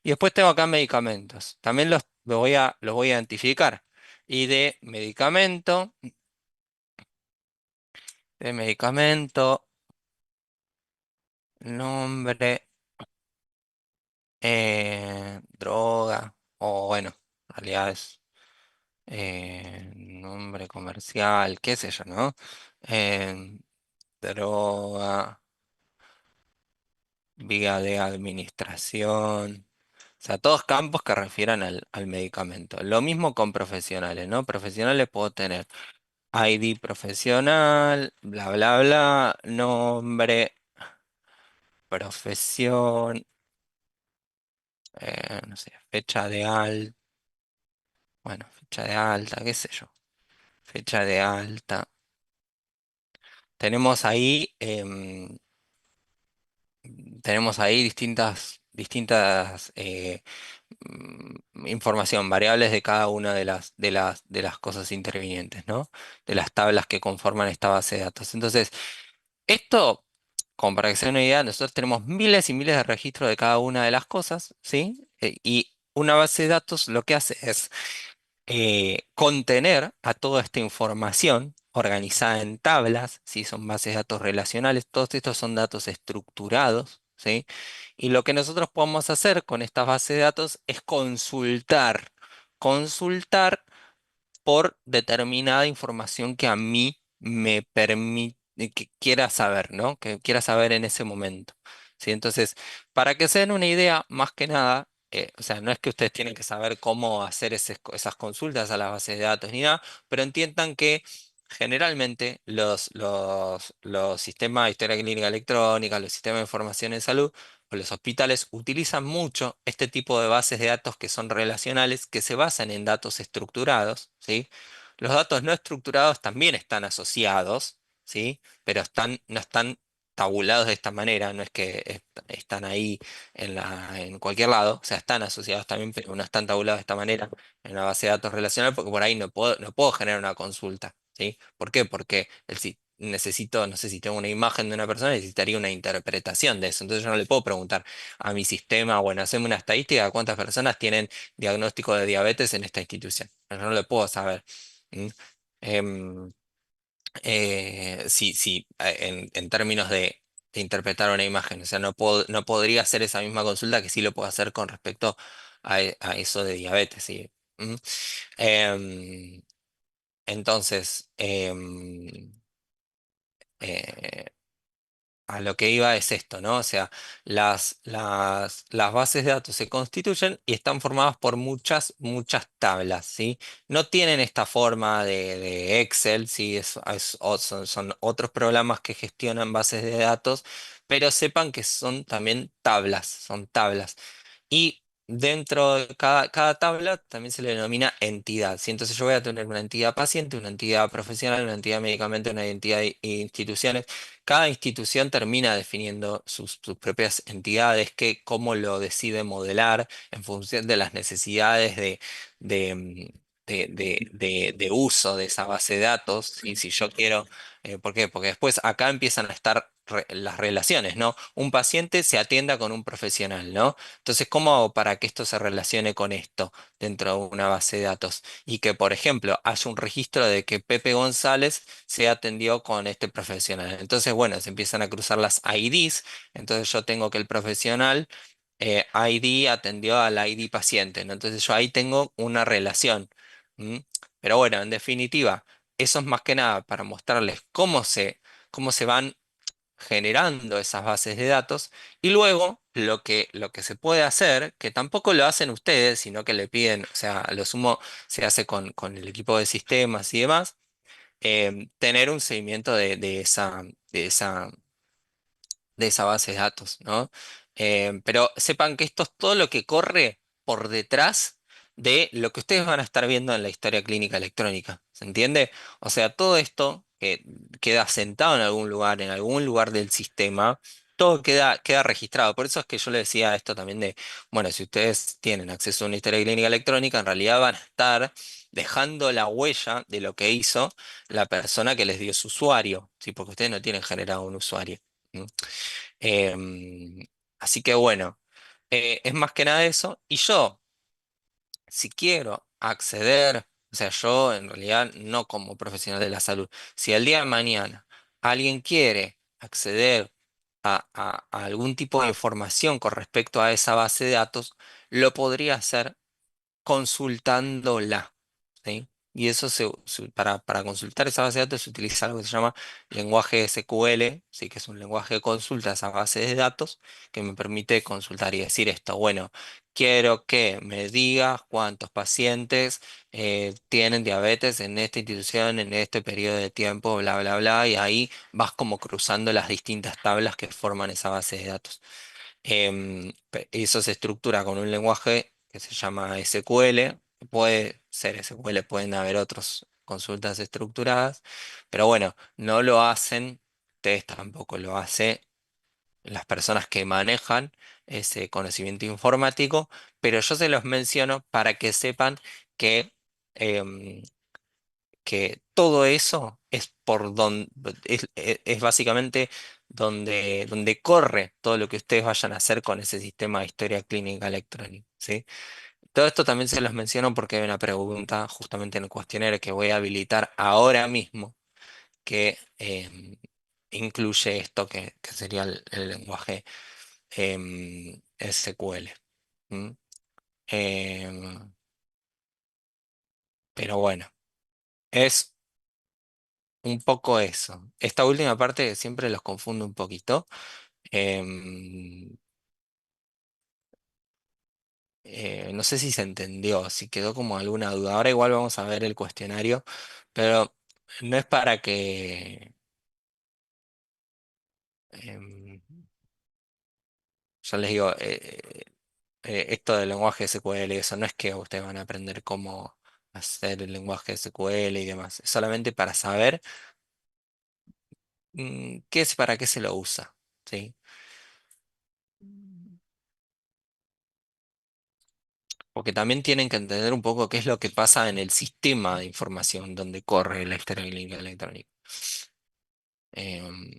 Y después tengo acá medicamentos. También los voy a identificar. Y de medicamento, nombre, droga, o bueno, en realidad es nombre comercial, qué sé yo, ¿no? Eh, droga, vía de administración. O sea, todos campos que refieran al medicamento. Lo mismo con profesionales, ¿no? Profesionales puedo tener ID profesional, bla, bla, bla, nombre, profesión, no sé, bueno, fecha de alta, qué sé yo, fecha de alta. Tenemos ahí, distintas información, variables de cada una de las cosas intervinientes, ¿no? De las tablas que conforman esta base de datos. Entonces, esto, como para que se den una idea, nosotros tenemos miles y miles de registros de cada una de las cosas, ¿sí? Y una base de datos lo que hace es contener a toda esta información organizada en tablas, ¿sí? Son bases de datos relacionales, todos estos son datos estructurados, ¿sí? Y lo que nosotros podemos hacer con estas bases de datos es consultar por determinada información que a mí me permite, que quiera saber, ¿no? Que quiera saber en ese momento. ¿Sí? Entonces, para que se den una idea, más que nada, o sea, no es que ustedes tienen que saber cómo hacer esas consultas a las bases de datos ni nada, pero entiendan que generalmente los sistemas de historia clínica electrónica, los sistemas de información en salud, o los hospitales utilizan mucho este tipo de bases de datos que son relacionales, que se basan en datos estructurados, ¿sí? Los datos no estructurados también están asociados, ¿sí? Pero no están tabulados de esta manera, no es que están ahí en cualquier lado, o sea, están asociados también, pero no están tabulados de esta manera en una base de datos relacional, porque por ahí no puedo generar una consulta, ¿sí? ¿Por qué? Porque necesito, no sé si tengo una imagen de una persona, necesitaría una interpretación de eso. Entonces yo no le puedo preguntar a mi sistema, bueno, haceme una estadística de cuántas personas tienen diagnóstico de diabetes en esta institución. Yo no le puedo saber. ¿Mm? Em, sí, en términos de interpretar una imagen. O sea, no podría hacer esa misma consulta que sí lo puedo hacer con respecto a eso de diabetes. ¿Sí? ¿Mm? Em, entonces, eh, a lo que iba es esto, ¿no? O sea, las bases de datos se constituyen y están formadas por muchas tablas, ¿sí? No tienen esta forma de Excel, ¿sí? Son otros programas que gestionan bases de datos, pero sepan que son también tablas, son tablas. Y dentro de cada tabla también se le denomina entidad, ¿sí? Entonces yo voy a tener una entidad paciente, una entidad profesional, una entidad medicamento, una entidad instituciones. Cada institución termina definiendo sus propias entidades, cómo lo decide modelar en función de las necesidades de, mm, de uso de esa base de datos. Y si yo quiero, ¿por qué? Porque después acá empiezan a estar las relaciones, ¿no? Un paciente se atienda con un profesional, ¿no? Entonces, ¿cómo hago para que esto se relacione con esto dentro de una base de datos? Y que, por ejemplo, haya un registro de que Pepe González se atendió con este profesional. Entonces, bueno, se empiezan a cruzar las IDs. Entonces, yo tengo que el profesional ID atendió al ID paciente, ¿no? Entonces, yo ahí tengo una relación. ¿M? Pero bueno, en definitiva, eso es más que nada para mostrarles cómo se van generando esas bases de datos y luego lo que se puede hacer, que tampoco lo hacen ustedes, sino que le piden, o sea, a lo sumo se hace con el equipo de sistemas y demás, tener un seguimiento de esa de esa base de datos, ¿no? Pero sepan que esto es todo lo que corre por detrás de lo que ustedes van a estar viendo en la historia clínica electrónica, ¿se entiende? O sea, todo esto que queda sentado en algún lugar del sistema, todo queda registrado. Por eso es que yo le decía esto también de, bueno, si ustedes tienen acceso a una historia clínica electrónica, en realidad van a estar dejando la huella de lo que hizo la persona que les dio su usuario, ¿sí? Porque ustedes no tienen generado un usuario. ¿M? Em, Así que bueno, es más que nada eso. Y yo, si quiero acceder, o sea, yo en realidad no como profesional de la salud, si el día de mañana alguien quiere acceder a algún tipo de información con respecto a esa base de datos, lo podría hacer consultándola, ¿sí? Y eso para consultar esa base de datos se utiliza algo que se llama lenguaje SQL, ¿sí? Que es un lenguaje de consulta a esa base de datos que me permite consultar y decir esto, bueno, quiero que me digas cuántos pacientes tienen diabetes en esta institución, en este periodo de tiempo, bla, bla, bla, y ahí vas como cruzando las distintas tablas que forman esa base de datos. Eso se estructura con un lenguaje que se llama SQL. Puede ser SQL, pueden haber otras consultas estructuradas, pero bueno, no lo hacen, ustedes tampoco lo hacen las personas que manejan ese conocimiento informático, pero yo se los menciono para que sepan que em, que todo eso es por donde es básicamente donde corre todo lo que ustedes vayan a hacer con ese sistema de historia clínica electrónica, ¿sí? Todo esto también se los menciono porque hay una pregunta justamente en el cuestionario que voy a habilitar ahora mismo que incluye esto que sería el lenguaje SQL. ¿M? Em, pero bueno, es un poco eso. Esta última parte siempre los confundo un poquito. Em, no sé si se entendió, si quedó como alguna duda. Ahora igual vamos a ver el cuestionario, pero no es para que... em, yo les digo, esto del lenguaje SQL, eso no es que ustedes van a aprender cómo hacer el lenguaje SQL y demás. Es solamente para saber qué es, para qué se lo usa, ¿sí? Porque también tienen que entender un poco qué es lo que pasa en el sistema de información donde corre la historia clínica electrónica. Em,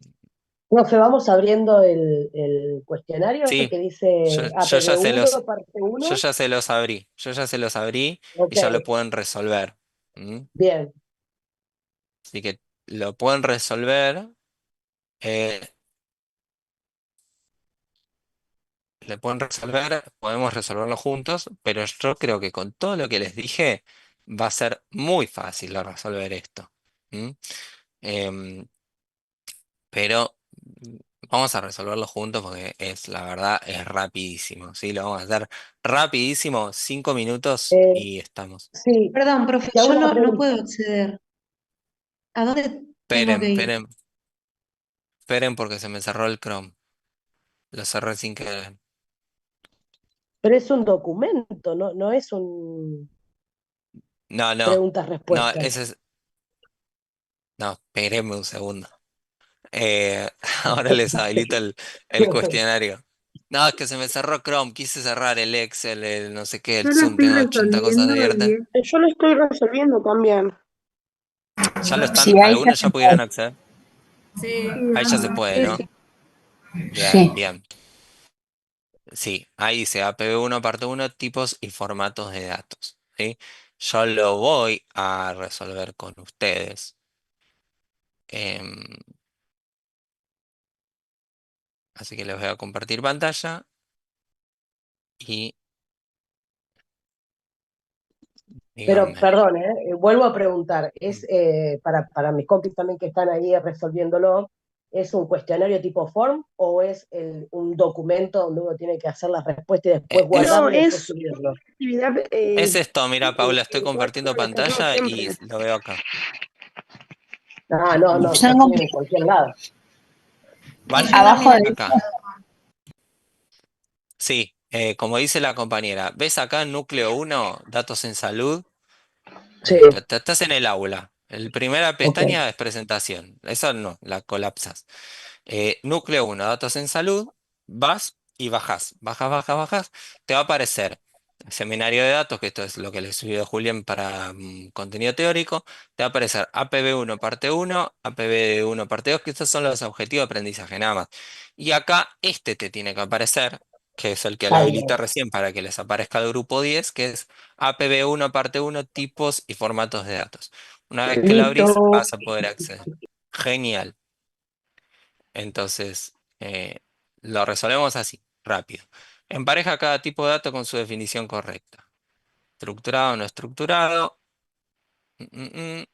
Profe, vamos abriendo el cuestionario, ese sí, que dice yo ya se APB1, los, parte yo 1. ya se los abrí, yo ya se los abrí y Ok, ya lo pueden resolver. ¿M? bien. Así que lo pueden resolver, eh, le pueden resolver, podemos resolverlo juntos, pero yo creo que con todo lo que les dije va a ser muy fácil de resolver esto. ¿M? Em, pero vamos a resolverlo juntos porque la verdad, es rapidísimo, ¿sí? Lo vamos a hacer rapidísimo, 5 minutos Eh, y estamos. sí, Perdón, profe, te hago yo una no pregunta. puedo acceder. ¿A dónde tengo Esperen, que ir? esperen, esperen porque se me cerró el Chrome. Lo cerré sin querer. Pero es un documento, no es un No, no, no, ese preguntas-respuestas. es... No, espérenme un segundo. Ahora les habilito el cuestionario. No, es que se me cerró Chrome, quise cerrar el Excel, el no sé qué, el Yo lo Zoom, estoy tengo 80 cosas resolviendo abiertas. yo lo estoy resolviendo también. ¿Ya lo Sí, están? ahí ya ¿Algunos se ya pudieron puede. acceder? Sí. Sí, Ahí ya se puede, Sí, ¿no? sí. Bien, Sí. bien. Sí, ahí dice APB1 parte uno tipos y formatos de datos. ¿Sí? Yo lo voy a resolver con ustedes. Em, Así que les voy a compartir pantalla y Pero, díganme. perdón, vuelvo a preguntar, Mm. es para mis compis también que están ahí resolviéndolo, ¿Es un cuestionario tipo form o es un documento donde uno tiene que hacer la respuesta y después Es, No, guardarlo y después es subirlo? actividad es esto, mira, Paula, estoy virtual compartiendo como la que hacemos pantalla y siempre. lo veo acá. No, no, no, Yo lo tengo suben en cualquier lado. Y ¿Van? yo abajo también de Acá. Sí, como dice la compañera, ¿ves acá núcleo uno, datos en salud? Sí, Estás en el aula. La primera ok. pestaña es presentación. Esa no, la colapsas. Núcleo uno, datos en salud. Vas y bajas. Bajas, bajas, bajas. Te va a aparecer seminario de datos, que esto es lo que le subió Julián para contenido teórico. Te va a aparecer APB1 parte uno, APB1 parte 2, que estos son los objetivos de aprendizaje, nada más. Y acá este te tiene que aparecer, que es el que le Está habilité bien. recién para que les aparezca el grupo 10, que es APB1 parte uno, tipos y formatos de datos. Una vez que lo abrís, Listo. vas a poder acceder. Genial. Entonces, lo resolvemos así, rápido. Empareja cada tipo de dato con su definición correcta. Estructurado o no estructurado. Mm, mm, mm.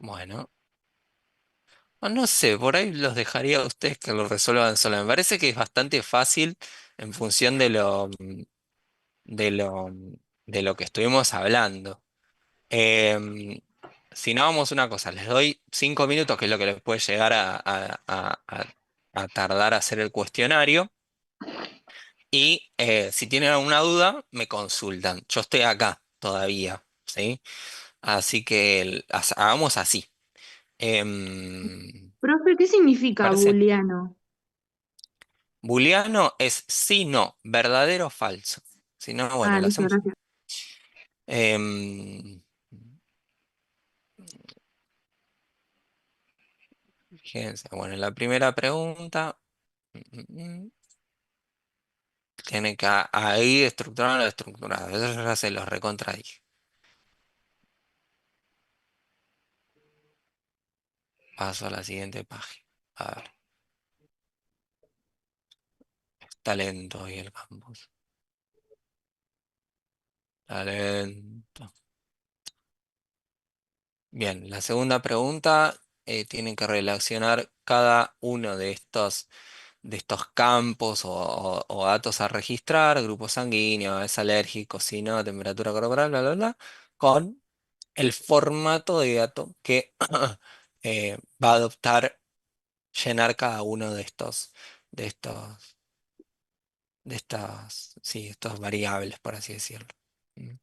Bueno, no sé, por ahí los dejaría a ustedes que lo resuelvan solo. Me parece que es bastante fácil en función de lo, de lo que estuvimos hablando. Em, si no, vamos a una cosa, les doy 5 minutos, que es lo que les puede llegar a tardar hacer el cuestionario. Y si tienen alguna duda, me consultan. Yo estoy acá todavía, ¿sí? Así que hagamos así. Profe, ¿qué significa ¿Parece? booleano? Booleano es sí, no, verdadero o falso. Si no, bueno, Ah, lo listo, hacemos. gracias. Em, Fíjense, bueno, la primera pregunta. mm, mm, mm, Tiene que ahí estructurado o estructurado. Eso ya se los recontradije. Paso a la siguiente página. A ver, está lento hoy el campus. Está lento. Bien, la segunda pregunta tiene que relacionar cada uno de estos campos o datos a registrar, grupo sanguíneo, es alérgico, si no, temperatura corporal, bla, bla, bla, con el formato de dato que va a adoptar llenar cada uno de estos, sí, estos variables, por así decirlo. Mm.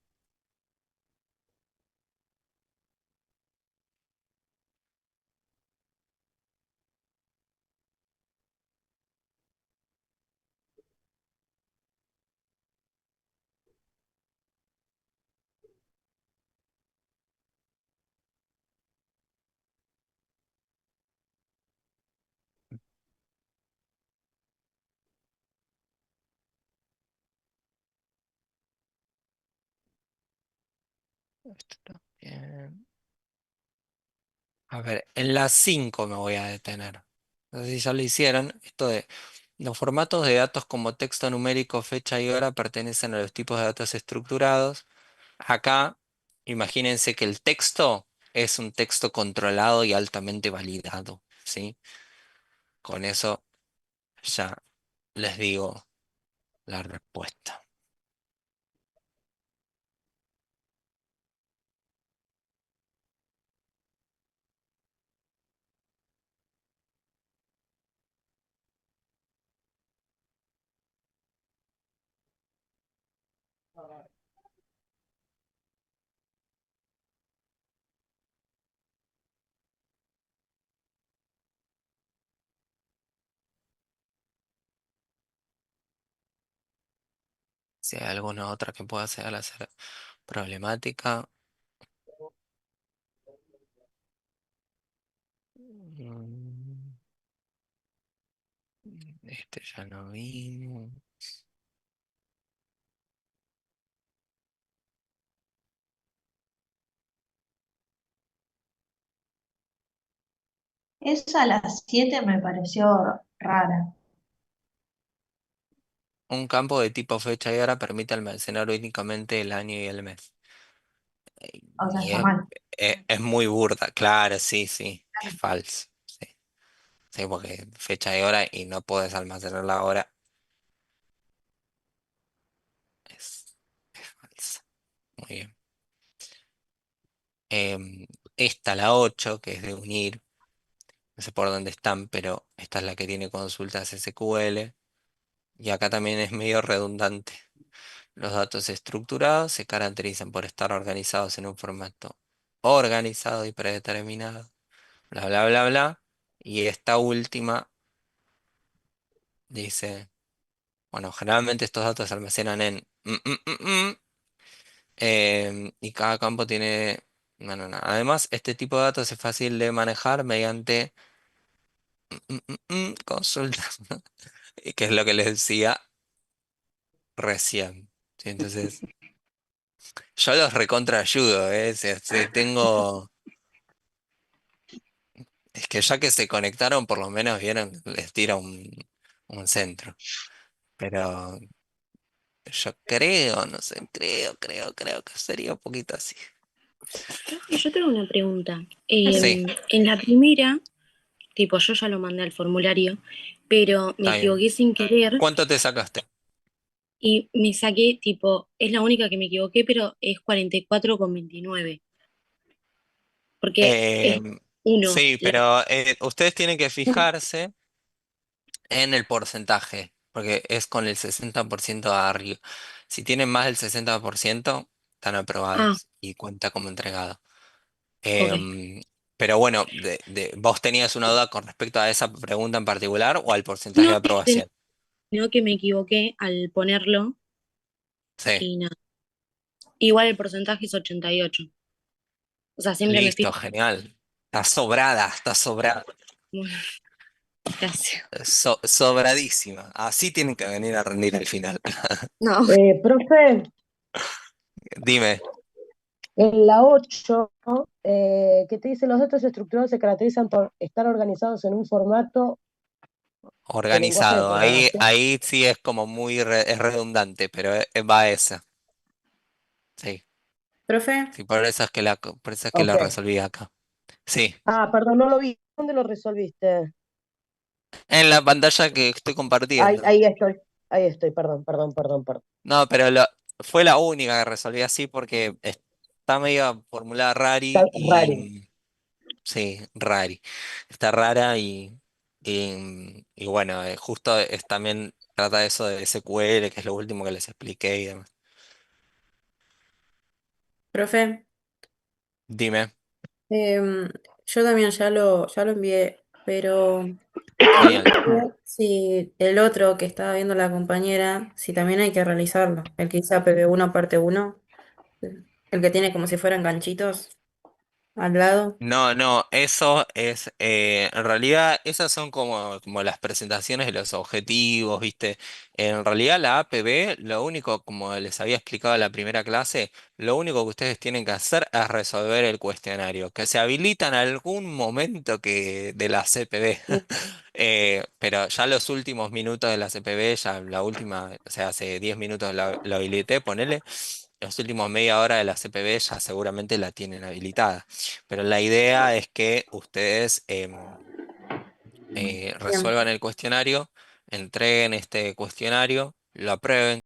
Esto está bien. A ver, en las 5 me voy a detener. No sé si ya lo hicieron. Esto de los formatos de datos como texto numérico, fecha y hora pertenecen a los tipos de datos estructurados. Acá, imagínense que el texto es un texto controlado y altamente validado, ¿sí? Con eso ya les digo la respuesta. Si hay alguna otra que pueda ser, a ser problemática. Mm, Este ya no vimos. esa a las 7 me pareció rara. Un campo de tipo fecha y hora permite almacenar únicamente el año y el mes. O sea, Y está mal. es muy burda, claro, sí, sí, es falso. Sí. ¿sí? Porque fecha y hora y no puedes almacenar la hora es falsa. Muy bien. Em, esta, la 8 que es de unir, no sé por dónde están, pero esta es la que tiene consultas SQL. Y acá también es medio redundante. Los datos estructurados se caracterizan por estar organizados en un formato organizado y predeterminado. Bla, bla, bla, bla. Y esta última dice, bueno, generalmente estos datos se almacenan en y cada campo tiene, bueno, no. Además, este tipo de datos es fácil de manejar mediante consultas, y que es lo que les decía recién. ¿Sí? Entonces, yo los recontra ayudo, ¿eh? Tengo, es que ya que se conectaron, por lo menos vieron, les tira un centro. Pero yo creo, no sé, creo que sería un poquito así. Profe, yo tengo una pregunta. Sí, En la primera, tipo, yo ya lo mandé al formulario, pero me está bien. equivoqué sin querer ¿Cuánto te sacaste? y me saqué, tipo, es la única que me equivoqué, pero es 44,29, porque es Em, uno. sí, pero ustedes tienen que fijarse en el porcentaje, porque es con el 60% arriba. Si tienen más del 60%, están Ah, aprobados y cuenta como entregado. ok. Em, pero bueno, ¿vos tenías una duda con respecto a esa pregunta en particular o al porcentaje de No, aprobación? sino que me equivoqué al ponerlo Sí, y nada. Igual el porcentaje es 88. O sea, siempre me listo, fijo. genial. Está sobrada, está sobrada. Bueno, gracias. Sobradísima. Así tienen que venir a rendir al final. No, Profe, Dime, en la 8, que te dice los datos estructurados se caracterizan por estar organizados en un formato de lenguaje de organizado. programación. Ahí sí es como muy es redundante, pero va esa. Sí, Profe, sí, por eso es que Ok. la resolví acá. Sí, Ah, perdón, no lo vi. ¿Dónde lo resolviste? en la pantalla que estoy Ahí, compartiendo. ahí estoy. Ahí estoy, perdón, perdón, perdón, perdón. No, pero fue la única que resolví así porque está medio formulada Está rari raro. y sí, rari. Está rara y bueno, justo también trata de eso de SQL, que es lo último que les expliqué y demás. profe, Dime, em, yo también ya lo envié, pero quería genial. saber si el otro que estaba viendo la compañera, si también hay que realizarlo, el que dice APB1 parte uno, el que tiene como si fueran ganchitos al lado. No, no, eso es, en realidad esas son como las presentaciones de los objetivos, ¿viste? En realidad la APB, lo único, como les había explicado en la primera clase, lo único que ustedes tienen que hacer es resolver el cuestionario, que se habilita en algún momento de la CPB, pero ya los últimos minutos de la CPB, ya la última, o sea, hace 10 minutos la habilité, ponele. Los últimos media hora de la CPB ya seguramente la tienen habilitada. Pero la idea es que ustedes Bien. resuelvan el cuestionario, entreguen este cuestionario, lo aprueben.